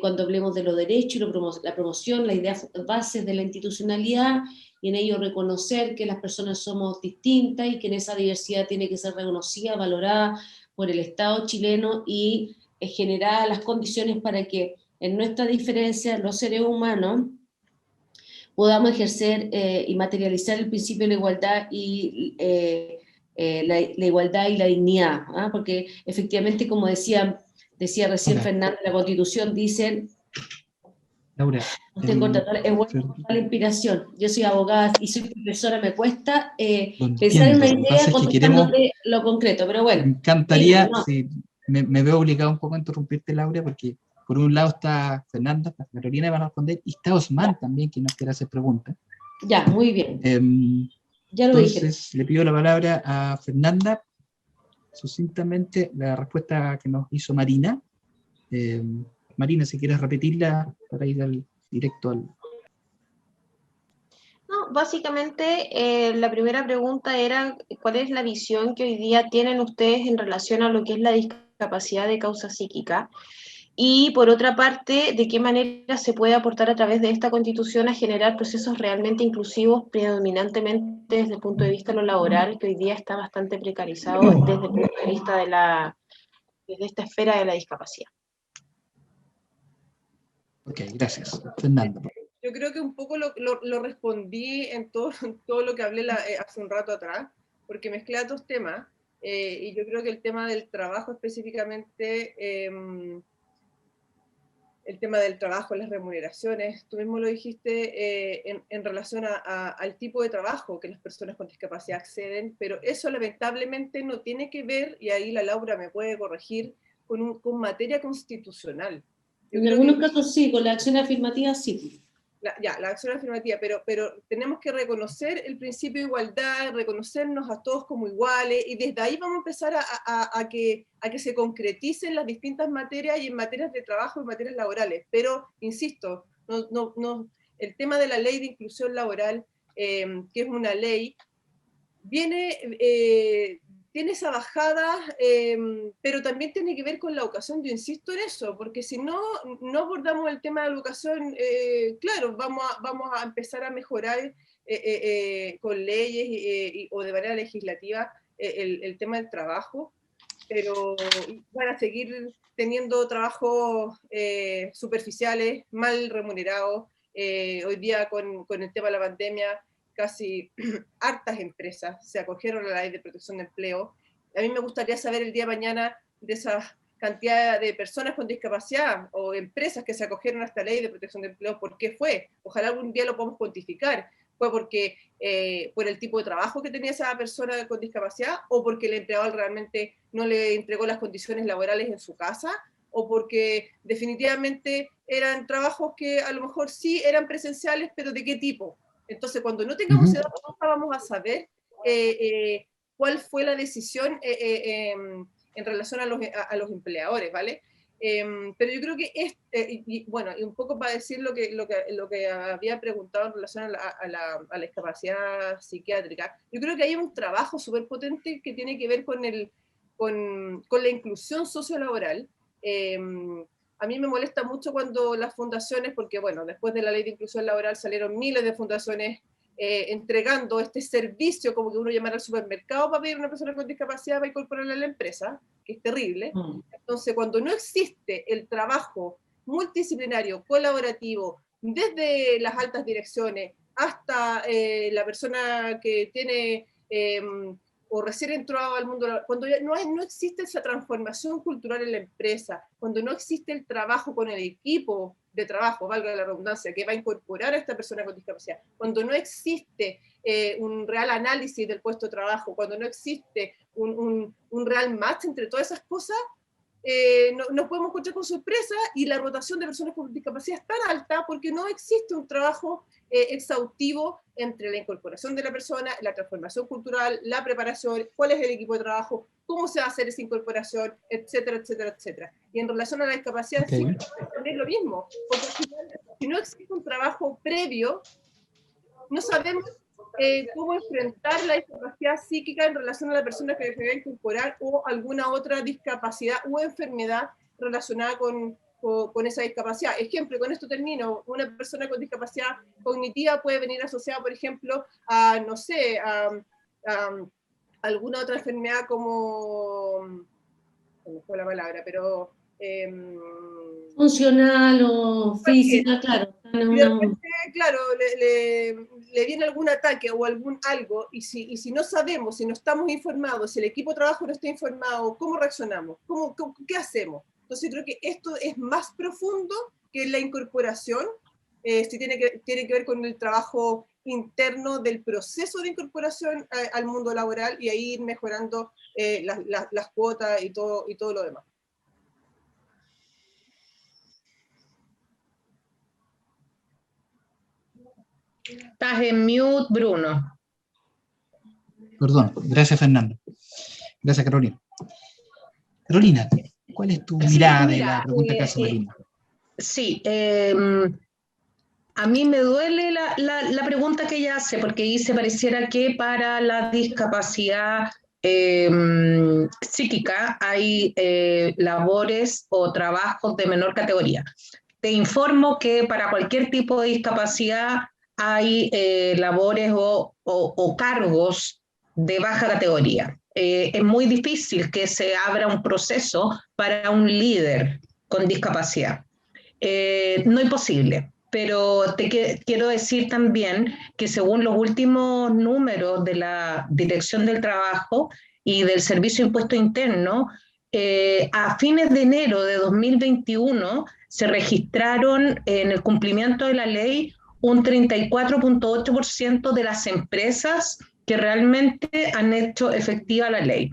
cuando hablemos de los derechos y la promoción, las ideas bases de la institucionalidad, y en ello reconocer que las personas somos distintas y que en esa diversidad tiene que ser reconocida, valorada por el Estado chileno y generar las condiciones para que en nuestra diferencia, los seres humanos, podamos ejercer y materializar el principio de la igualdad y la igualdad y la dignidad, ¿ah? Porque efectivamente, como decía recién Fernanda, la Constitución dice, Laura, es bueno la inspiración. Yo soy abogada y soy profesora, me cuesta pensar entiendo, en una lo que idea pasa es que queremos, contestándote lo concreto, pero bueno. me encantaría, no. sí, me veo obligado un poco a interrumpirte, Laura, porque por un lado está Fernanda, está Carolina, van a responder, y está Osman también, que nos quiere hacer preguntas. Ya, muy bien. Ya lo entonces, dije. le pido la palabra a Fernanda, sucintamente, la respuesta que nos hizo Marina. Marina, si quieres repetirla para ir directo al... No, básicamente la primera pregunta era ¿cuál es la visión que hoy día tienen ustedes en relación a lo que es la discapacidad de causa psíquica? Y por otra parte, ¿de qué manera se puede aportar a través de esta Constitución a generar procesos realmente inclusivos, predominantemente desde el punto de vista de lo laboral, que hoy día está bastante precarizado desde el punto de vista desde esta esfera de la discapacidad? Ok, gracias. Fernanda. Yo creo que un poco lo respondí en todo lo que hablé hace un rato atrás, porque mezclé dos temas, y yo creo que el tema del trabajo específicamente, el tema del trabajo, las remuneraciones, tú mismo lo dijiste en relación al tipo de trabajo que las personas con discapacidad acceden, pero eso lamentablemente no tiene que ver, y ahí la Laura me puede corregir, con materia constitucional. En algunos casos sí, con la acción afirmativa sí. La acción afirmativa, pero tenemos que reconocer el principio de igualdad, reconocernos a todos como iguales, y desde ahí vamos a empezar a que se concreticen las distintas materias, y en materias de trabajo y materias laborales. Pero, insisto, el tema de la ley de inclusión laboral, que es una ley, tiene esa bajada, pero también tiene que ver con la educación. Yo insisto en eso, porque si no abordamos el tema de la educación, claro, vamos a empezar a mejorar con leyes o de manera legislativa el tema del trabajo, pero van a seguir teniendo trabajos superficiales, mal remunerados. Hoy día con el tema de la pandemia, casi hartas empresas se acogieron a la ley de protección de empleo. A mí me gustaría saber el día de mañana de esa cantidad de personas con discapacidad o empresas que se acogieron a esta ley de protección de empleo, ¿por qué fue? Ojalá algún día lo podamos cuantificar. ¿Fue porque por el tipo de trabajo que tenía esa persona con discapacidad, o porque el empleador realmente no le entregó las condiciones laborales en su casa, o porque definitivamente eran trabajos que a lo mejor sí eran presenciales, pero ¿de qué tipo? Entonces, cuando no tengamos ese dato, nunca vamos a saber cuál fue la decisión en relación a los empleadores, ¿vale? Pero yo creo que bueno, y un poco para decir lo que había preguntado en relación a la discapacidad psiquiátrica, yo creo que hay un trabajo súper potente que tiene que ver con la inclusión sociolaboral. A mí me molesta mucho cuando las fundaciones, porque bueno, después de la ley de inclusión laboral salieron miles de fundaciones entregando este servicio, como que uno llamara al supermercado para pedir a una persona con discapacidad para incorporarla a la empresa, que es terrible. Entonces, cuando no existe el trabajo multidisciplinario, colaborativo, desde las altas direcciones hasta la persona que tiene o recién entró al mundo, cuando no existe esa transformación cultural en la empresa, cuando no existe el trabajo con el equipo de trabajo, valga la redundancia, que va a incorporar a esta persona con discapacidad, cuando no existe un real análisis del puesto de trabajo, cuando no existe un real match entre todas esas cosas, nos podemos encontrar con sorpresa, y la rotación de personas con discapacidad es tan alta porque no existe un trabajo exhaustivo entre la incorporación de la persona, la transformación cultural, la preparación, cuál es el equipo de trabajo, cómo se va a hacer esa incorporación, etcétera, etcétera, etcétera. Y en relación a la discapacidad, sí, es lo mismo, porque si no existe un trabajo previo, no sabemos cómo enfrentar la discapacidad psíquica en relación a la persona que se va a incorporar, o alguna otra discapacidad o enfermedad relacionada con esa discapacidad. Ejemplo, con esto termino, una persona con discapacidad cognitiva puede venir asociada, por ejemplo, a, no sé, a alguna otra enfermedad como, no me fue la palabra, pero... funcional o física, claro. Y de repente, claro, le viene algún ataque o algo, y si no sabemos, si no estamos informados, si el equipo de trabajo no está informado, ¿cómo reaccionamos? ¿Qué hacemos? Entonces creo que esto es más profundo que la incorporación, tiene que ver con el trabajo interno del proceso de incorporación al mundo laboral, y ahí ir mejorando las cuotas y todo lo demás. Estás en mute, Bruno. Perdón, gracias Fernando. Gracias Carolina. Carolina, ¿cuál es tu mirada de la pregunta que hace Marina? Sí, a mí me duele la pregunta que ella hace, porque dice, pareciera que para la discapacidad psíquica hay labores o trabajos de menor categoría. Te informo que para cualquier tipo de discapacidad hay labores o cargos de baja categoría. Es muy difícil que se abra un proceso para un líder con discapacidad. No imposible, pero quiero decir también que según los últimos números de la Dirección del Trabajo y del Servicio de Impuesto Interno, a fines de enero de 2021 se registraron en el cumplimiento de la ley un 34.8% de las empresas que realmente han hecho efectiva la ley.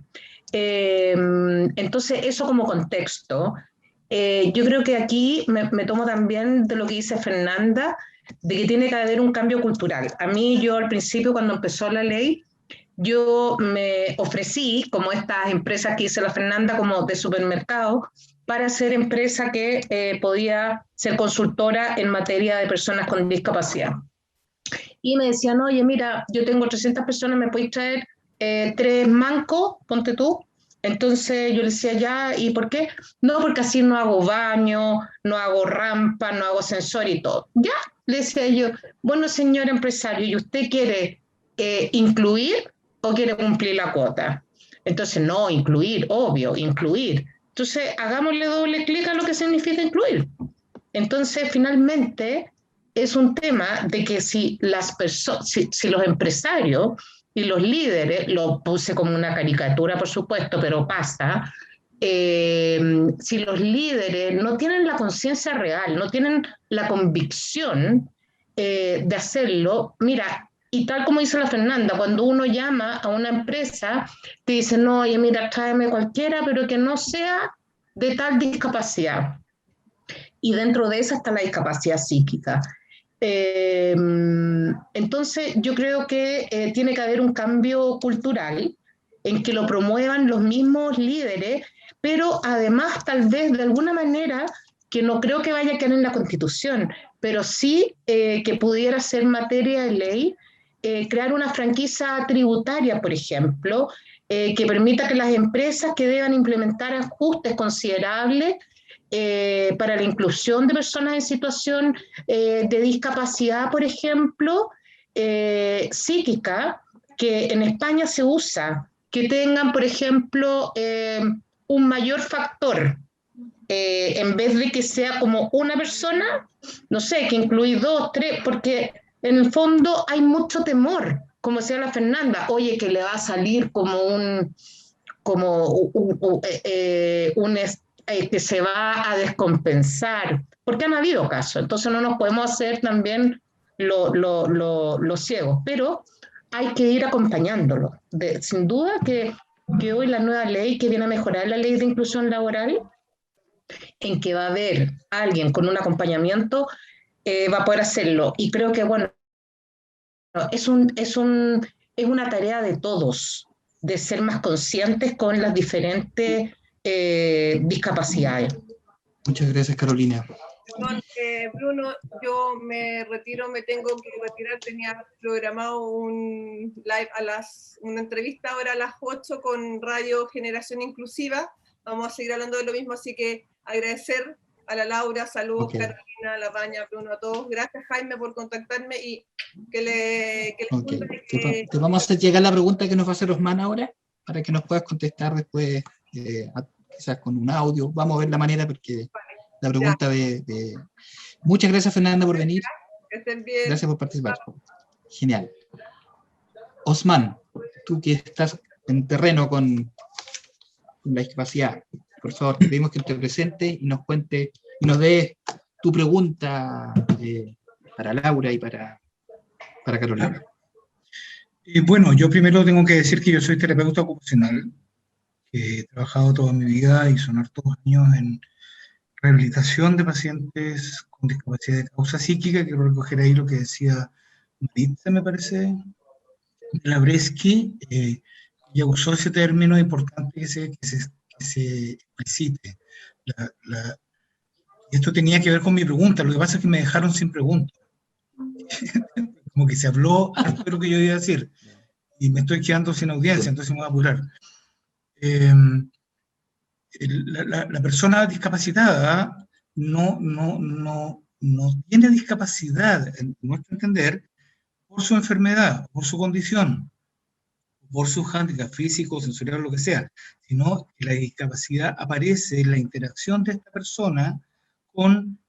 Entonces, eso como contexto. Yo creo que aquí me tomo también de lo que dice Fernanda, de que tiene que haber un cambio cultural. A mí, yo al principio, cuando empezó la ley, yo me ofrecí, como estas empresas que dice la Fernanda, como de supermercado, para ser empresa que podía ser consultora en materia de personas con discapacidad. Y me decían, oye, mira, yo tengo 300 personas, ¿me podéis traer 3 mancos? Ponte tú. Entonces yo le decía, ya, ¿y por qué? No, porque así no hago baño, no hago rampa, no hago ascensor y todo. Ya, le decía yo, bueno, señor empresario, ¿y usted quiere incluir o quiere cumplir la cuota? Entonces, no, incluir, obvio, incluir. Entonces, hagámosle doble clic a lo que significa incluir. Entonces, finalmente, es un tema de que si los empresarios y los líderes, lo puse como una caricatura, por supuesto, pero pasa, si los líderes no tienen la conciencia real, no tienen la convicción de hacerlo, mira, y tal como dice la Fernanda, cuando uno llama a una empresa, te dicen, no, oye, mira, tráeme cualquiera, pero que no sea de tal discapacidad. Y dentro de esa está la discapacidad psíquica. Entonces, yo creo que tiene que haber un cambio cultural en que lo promuevan los mismos líderes, pero además tal vez de alguna manera, que no creo que vaya a quedar en la Constitución, pero sí que pudiera ser materia de ley, crear una franquicia tributaria, por ejemplo, que permita que las empresas que deban implementar ajustes considerables para la inclusión de personas en situación de discapacidad, por ejemplo, psíquica, que en España se usa, que tengan, por ejemplo, un mayor factor, en vez de que sea como una persona, no sé, que incluir 2, 3, porque en el fondo hay mucho temor, como decía la Fernanda, oye, que le va a salir como que se va a descompensar, porque han habido casos, entonces no nos podemos hacer también los ciegos, pero hay que ir acompañándolo. Sin duda que hoy la nueva ley que viene a mejorar la ley de inclusión laboral, en que va a haber alguien con un acompañamiento, va a poder hacerlo. Y creo que, bueno, es una tarea de todos, de ser más conscientes con las diferentes discapacidades. Muchas gracias, Carolina. Bruno, yo me retiro, me tengo que retirar, tenía programado un live una entrevista ahora a las 8 con Radio Generación Inclusiva, vamos a seguir hablando de lo mismo, así que agradecer a la Laura, saludos, okay. Carolina, a la Baña, Bruno, a todos, gracias Jaime por contactarme y que okay. Te vamos a hacer llegar la pregunta que nos va a hacer Osman ahora, para que nos puedas contestar después, quizás con un audio, vamos a ver la manera, porque la pregunta de... Muchas gracias, Fernanda, por venir. Que estén bien. Gracias por participar. Genial. Osman, tú que estás en terreno con la discapacidad, por favor, te pedimos que te presentes y nos cuente y nos dé tu pregunta para Laura y para Carolina. Bueno, yo primero tengo que decir que yo soy terapeuta ocupacional, que he trabajado toda mi vida y son hartos años en rehabilitación de pacientes con discapacidad de causa psíquica. Quiero recoger ahí lo que decía Maritza, me parece, de la Bresky. Ella usó ese término, importante que se explicite. Esto tenía que ver con mi pregunta, lo que pasa es que me dejaron sin pregunta. Como que se habló antes de lo que yo iba a decir, y me estoy quedando sin audiencia, entonces me voy a apurar. La persona discapacitada no tiene discapacidad, en nuestro entender, por su enfermedad, por su condición, por su hándicap físico, sensorial, lo que sea, sino que la discapacidad aparece en la interacción de esta persona con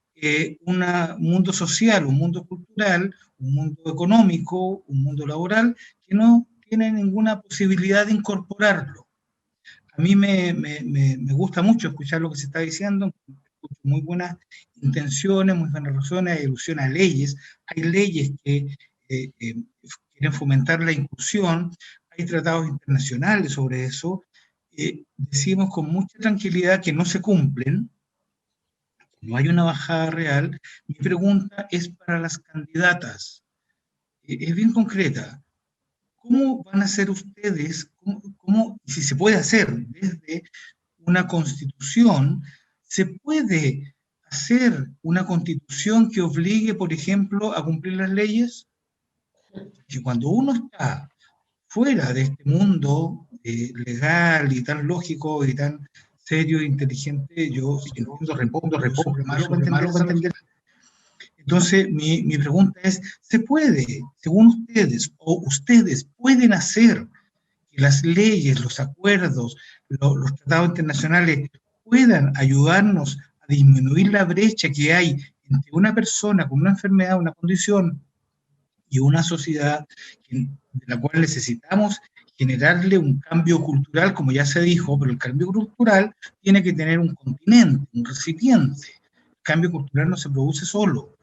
un mundo social, un mundo cultural, un mundo económico, un mundo laboral, que no tiene ninguna posibilidad de incorporarlo. A mí me gusta mucho escuchar lo que se está diciendo, escucho muy buenas intenciones, muy buenas razones, hay alusiones a leyes, hay leyes que quieren fomentar la inclusión, hay tratados internacionales sobre eso, decimos con mucha tranquilidad que no se cumplen, no hay una bajada real. Mi pregunta es para las candidatas, es bien concreta. ¿Cómo van a hacer ustedes, si se puede hacer desde una constitución, se puede hacer una constitución que obligue, por ejemplo, a cumplir las leyes? Que cuando uno está fuera de este mundo legal y tan lógico y tan serio e inteligente, yo respondo, malo para entender. Entonces, mi pregunta es, ¿se puede, según ustedes, o ustedes pueden hacer que las leyes, los acuerdos, los tratados internacionales puedan ayudarnos a disminuir la brecha que hay entre una persona con una enfermedad, una condición, y una sociedad de la cual necesitamos generarle un cambio cultural, como ya se dijo, pero el cambio cultural tiene que tener un continente, un recipiente. El cambio cultural no se produce solo,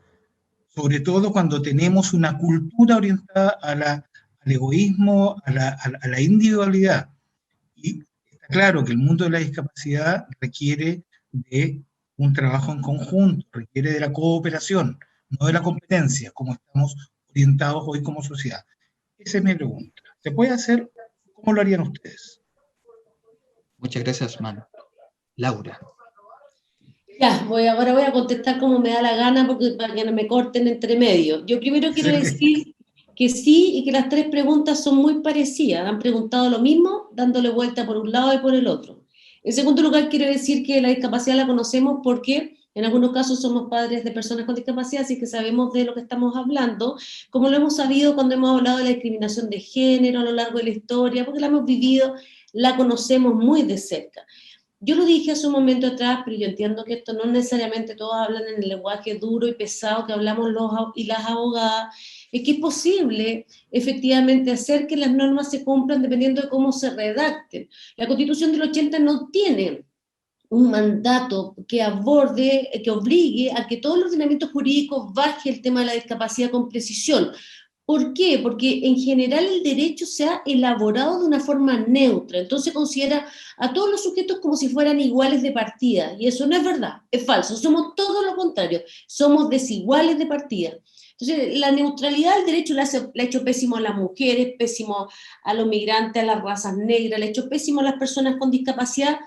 sobre todo cuando tenemos una cultura orientada al egoísmo, a la individualidad. Y está claro que el mundo de la discapacidad requiere de un trabajo en conjunto, requiere de la cooperación, no de la competencia, como estamos orientados hoy como sociedad. Esa es mi pregunta. ¿Se puede hacer? ¿Cómo lo harían ustedes? Muchas gracias, Manu. Laura. Ya, ahora voy a contestar como me da la gana porque, para que no me corten entre medio. Yo primero quiero decir que sí y que las tres preguntas son muy parecidas. Han preguntado lo mismo, dándole vuelta por un lado y por el otro. En segundo lugar, quiero decir que la discapacidad la conocemos porque en algunos casos somos padres de personas con discapacidad, así que sabemos de lo que estamos hablando, como lo hemos sabido cuando hemos hablado de la discriminación de género a lo largo de la historia, porque la hemos vivido, la conocemos muy de cerca. Yo lo dije hace un momento atrás, pero yo entiendo que esto no necesariamente todos hablan en el lenguaje duro y pesado que hablamos los y las abogadas, es que es posible efectivamente hacer que las normas se cumplan dependiendo de cómo se redacten. La Constitución del 80 no tiene un mandato que aborde, que obligue a que todos los ordenamientos jurídicos baje el tema de la discapacidad con precisión. ¿Por qué? Porque en general el derecho se ha elaborado de una forma neutra, entonces considera a todos los sujetos como si fueran iguales de partida, y eso no es verdad, es falso, somos todo lo contrario, somos desiguales de partida. Entonces, la neutralidad del derecho le ha hecho pésimo a las mujeres, pésimo a los migrantes, a las razas negras, le ha hecho pésimo a las personas con discapacidad,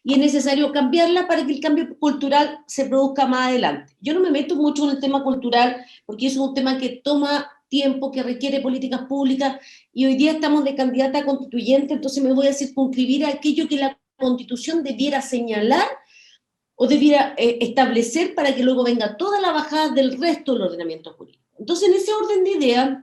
y es necesario cambiarla para que el cambio cultural se produzca más adelante. Yo no me meto mucho en el tema cultural, porque eso es un tema que toma tiempo, que requiere políticas públicas, y hoy día estamos de candidata a constituyente, entonces me voy a circunscribir a aquello que la Constitución debiera señalar o debiera establecer para que luego venga toda la bajada del resto del ordenamiento jurídico. Entonces, en ese orden de ideas,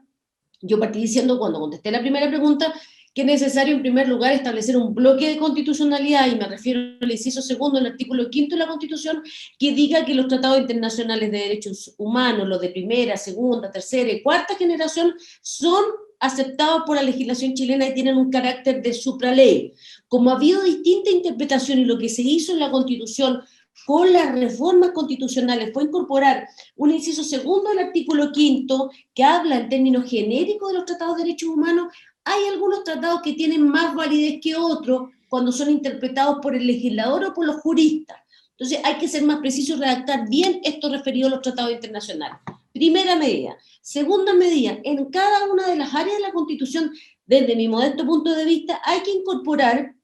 yo partí diciendo cuando contesté la primera pregunta que es necesario en primer lugar establecer un bloque de constitucionalidad, y me refiero al inciso segundo del artículo 5 de la Constitución, que diga que los tratados internacionales de derechos humanos, los de primera, segunda, tercera y cuarta generación, son aceptados por la legislación chilena y tienen un carácter de supraley. Como ha habido distinta interpretación y lo que se hizo en la Constitución con las reformas constitucionales fue incorporar un inciso segundo del artículo 5 que habla en términos genéricos de los tratados de derechos humanos, hay algunos tratados que tienen más validez que otros cuando son interpretados por el legislador o por los juristas. Entonces hay que ser más preciso y redactar bien esto referido a los tratados internacionales. Primera medida. Segunda medida, en cada una de las áreas de la Constitución, desde mi modesto punto de vista, hay que incorporar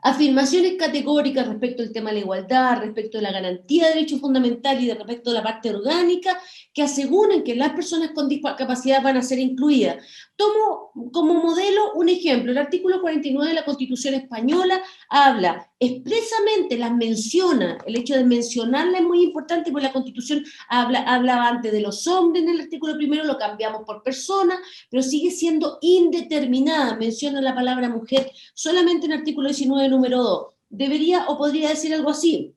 afirmaciones categóricas respecto al tema de la igualdad, respecto de la garantía de derechos fundamentales y respecto de la parte orgánica, que aseguren que las personas con discapacidad van a ser incluidas. Tomo como modelo un ejemplo, el artículo 49 de la Constitución española habla expresamente, las menciona, el hecho de mencionarla es muy importante porque la Constitución hablaba antes de los hombres en el artículo primero, lo cambiamos por persona, pero sigue siendo indeterminada, menciona la palabra mujer solamente en el artículo 19, número 2. Debería o podría decir algo así: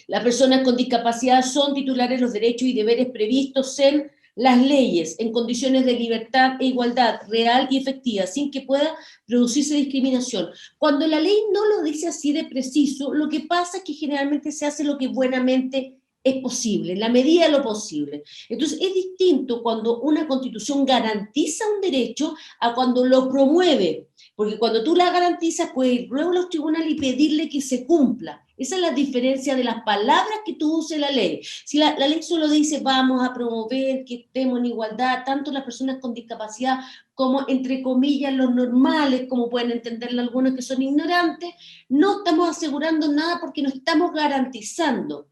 las personas con discapacidad son titulares de los derechos y deberes previstos en las leyes, en condiciones de libertad e igualdad real y efectiva, sin que pueda producirse discriminación. Cuando la ley no lo dice así de preciso, lo que pasa es que generalmente se hace lo que buenamente es posible, en la medida de lo posible. Entonces es distinto cuando una Constitución garantiza un derecho a cuando lo promueve, porque cuando tú la garantizas puedes ir luego a los tribunales y pedirle que se cumpla. Esa es la diferencia de las palabras que tú uses en la ley. Si la ley solo dice vamos a promover que estemos en igualdad, tanto las personas con discapacidad como, entre comillas, los normales, como pueden entenderlo algunos que son ignorantes, no estamos asegurando nada porque no estamos garantizando.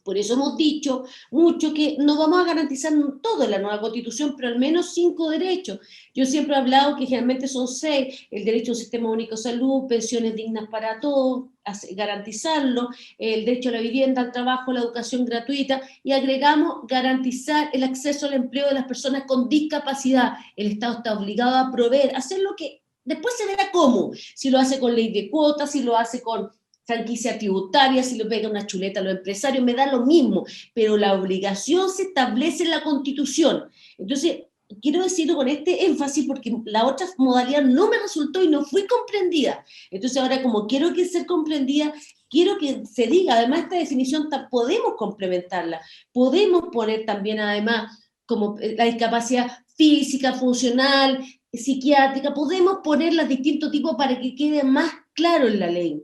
Por eso hemos dicho mucho que no vamos a garantizar todo en la nueva Constitución, pero al menos 5 derechos. Yo siempre he hablado que generalmente son 6, el derecho a un sistema único de salud, pensiones dignas para todos, garantizarlo, el derecho a la vivienda, al trabajo, la educación gratuita, y agregamos garantizar el acceso al empleo de las personas con discapacidad. El Estado está obligado a proveer, hacer lo que Después se verá cómo, si lo hace con ley de cuotas, si lo hace con franquicia tributaria, si lo pega una chuleta a los empresarios, me da lo mismo, pero la obligación se establece en la Constitución. Entonces, quiero decirlo con este énfasis porque la otra modalidad no me resultó y no fui comprendida. Entonces ahora, como quiero que ser comprendida, quiero que se diga, además esta definición podemos complementarla, podemos poner también además como la discapacidad física, funcional, psiquiátrica, podemos ponerlas de distintos tipos para que quede más claro en la ley.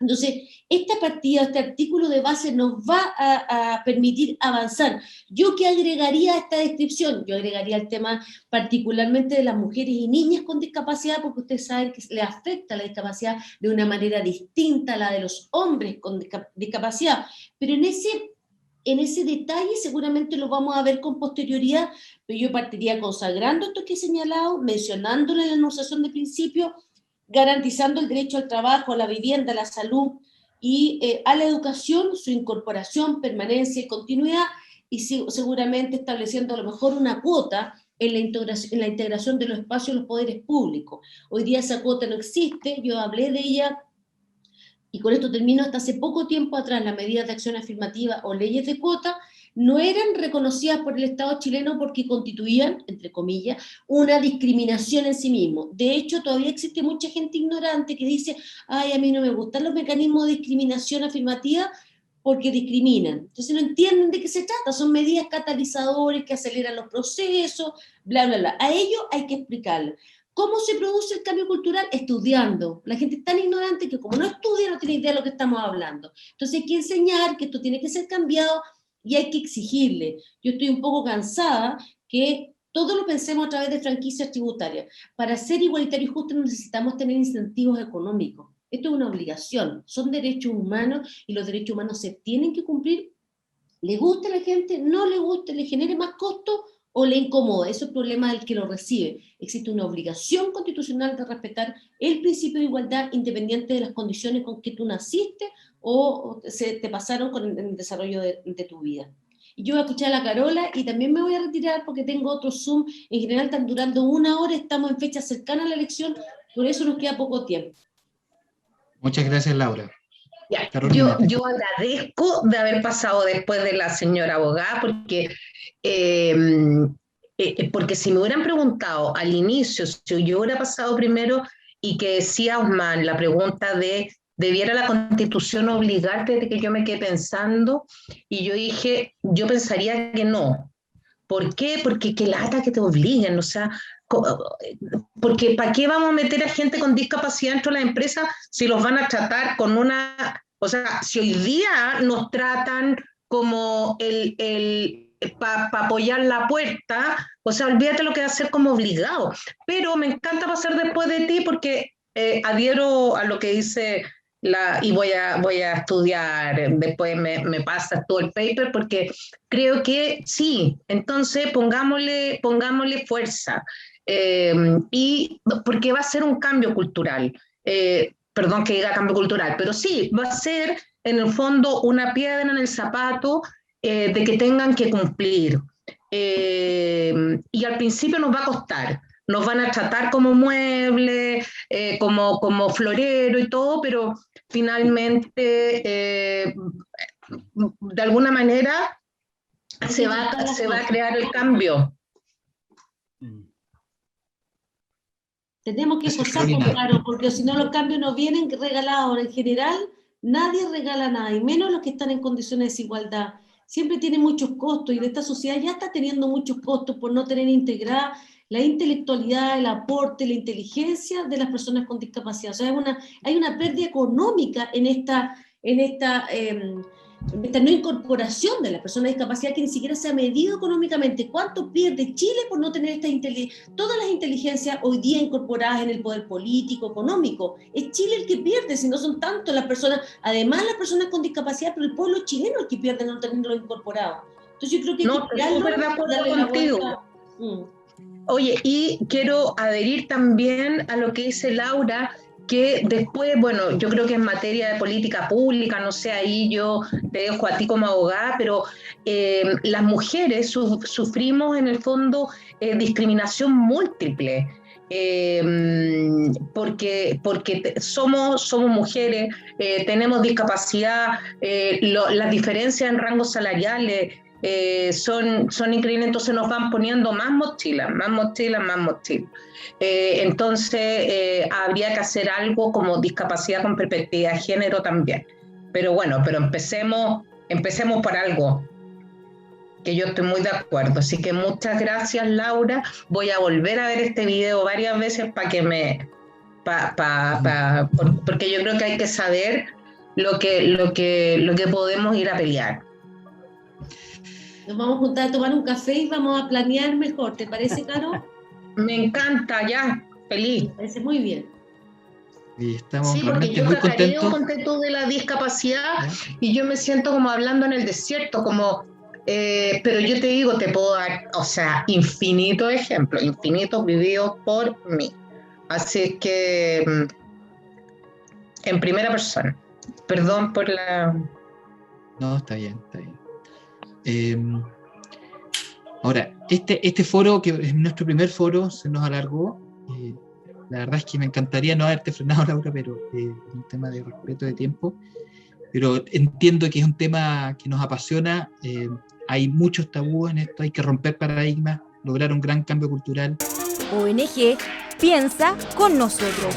Entonces, esta partida, este artículo de base nos va a permitir avanzar. ¿Yo qué agregaría a esta descripción? Yo agregaría el tema particularmente de las mujeres y niñas con discapacidad, porque ustedes saben que le afecta la discapacidad de una manera distinta a la de los hombres con discapacidad. Pero en ese detalle seguramente lo vamos a ver con posterioridad, pero yo partiría consagrando esto que he señalado, mencionándolo en la enunciación de principio, garantizando el derecho al trabajo, a la vivienda, a la salud y a la educación, su incorporación, permanencia y continuidad, y seguramente estableciendo a lo mejor una cuota en la integración de los espacios de los poderes públicos. Hoy día esa cuota no existe, yo hablé de ella, y con esto termino, hasta hace poco tiempo atrás las medidas de acción afirmativa o leyes de cuota no eran reconocidas por el Estado chileno porque constituían, entre comillas, una discriminación en sí mismo. De hecho, todavía existe mucha gente ignorante que dice, ay, a mí no me gustan los mecanismos de discriminación afirmativa porque discriminan. Entonces no entienden de qué se trata, son medidas catalizadores que aceleran los procesos, bla, bla, bla. A ello hay que explicarlo. ¿Cómo se produce el cambio cultural? Estudiando. La gente es tan ignorante que como no estudia no tiene idea de lo que estamos hablando. Entonces hay que enseñar que esto tiene que ser cambiado y hay que exigirle. Yo estoy un poco cansada que todo lo pensemos a través de franquicias tributarias. Para ser igualitario y justo necesitamos tener incentivos económicos. Esto es una obligación. Son derechos humanos y los derechos humanos se tienen que cumplir. ¿Le gusta a la gente? ¿No le gusta? ¿Le genere más costo? ¿O le incomoda? Eso es el problema del que lo recibe. Existe una obligación constitucional de respetar el principio de igualdad independiente de las condiciones con que tú naciste o se te pasaron con el desarrollo de tu vida. Y yo voy a escuchar a la Carola y también me voy a retirar porque tengo otro Zoom. En general están durando 1 hora, estamos en fecha cercana a la elección, por eso nos queda poco tiempo. Muchas gracias, Laura. Ya, yo agradezco de haber pasado después de la señora abogada porque si me hubieran preguntado al inicio, si yo hubiera pasado primero y que decía Osman la pregunta de ¿debiera la Constitución obligarte? De que yo me quedé pensando y yo dije, yo pensaría que no. ¿Por qué? Porque qué lata que te obliguen, o sea, porque ¿para qué vamos a meter a gente con discapacidad dentro de la empresa si los van a tratar con una, o sea, si hoy día nos tratan como para apoyar la puerta, o sea, olvídate lo que va a ser como obligado. Pero me encanta pasar después de ti porque adhiero a lo que dice y voy a estudiar, después me pasas todo el paper porque creo que sí, entonces pongámosle fuerza y porque va a ser un cambio cultural, perdón que diga cambio cultural, pero sí, va a ser en el fondo una piedra en el zapato de que tengan que cumplir y al principio nos va a costar. Nos van a tratar como mueble, como florero y todo, pero finalmente, de alguna manera, se va a crear el cambio. Tenemos que esforzarnos, claro, porque si no los cambios no vienen regalados. En general, nadie regala nada, y menos los que están en condiciones de desigualdad. Siempre tiene muchos costos, y esta sociedad ya está teniendo muchos costos por no tener integrada la intelectualidad, el aporte, la inteligencia de las personas con discapacidad. O sea, hay una pérdida económica en esta no incorporación de las personas con discapacidad que ni siquiera se ha medido económicamente. ¿Cuánto pierde Chile por no tener todas las inteligencias hoy día incorporadas en el poder político, económico? Es Chile el que pierde, si no son tanto las personas, además las personas con discapacidad, pero el pueblo chileno el que pierde no tenerlo incorporado. Entonces yo creo que no, estoy súper de acuerdo contigo. Oye, y quiero adherir también a lo que dice Laura, que después, bueno, yo creo que en materia de política pública, no sé, ahí yo te dejo a ti como abogada, pero las mujeres sufrimos en el fondo discriminación múltiple. porque somos mujeres, tenemos discapacidad, las diferencias en rangos salariales son increíbles, entonces nos van poniendo más mochilas. Entonces habría que hacer algo como discapacidad con perspectiva de género también. Pero bueno, empecemos por algo, que yo estoy muy de acuerdo. Así que muchas gracias, Laura. Voy a volver a ver este video varias veces para que porque yo creo que hay que saber lo que podemos ir a pelear. Nos vamos a juntar a tomar un café y vamos a planear mejor. ¿Te parece, Caro? Me encanta, ya, feliz. Me parece muy bien. Y estamos Sí, porque yo muy contentos. conté tú de la discapacidad y yo me siento como hablando en el desierto, pero yo te digo, te puedo dar, infinitos ejemplos, infinitos vividos por mí. Así que, en primera persona. Perdón por la... No, está bien. Ahora, este foro, que es nuestro primer foro, se nos alargó. La verdad es que me encantaría no haberte frenado, Laura, pero es un tema de respeto de tiempo. Pero entiendo que es un tema que nos apasiona. Hay muchos tabúes en esto, hay que romper paradigmas, lograr un gran cambio cultural. ONG Piensa con nosotros.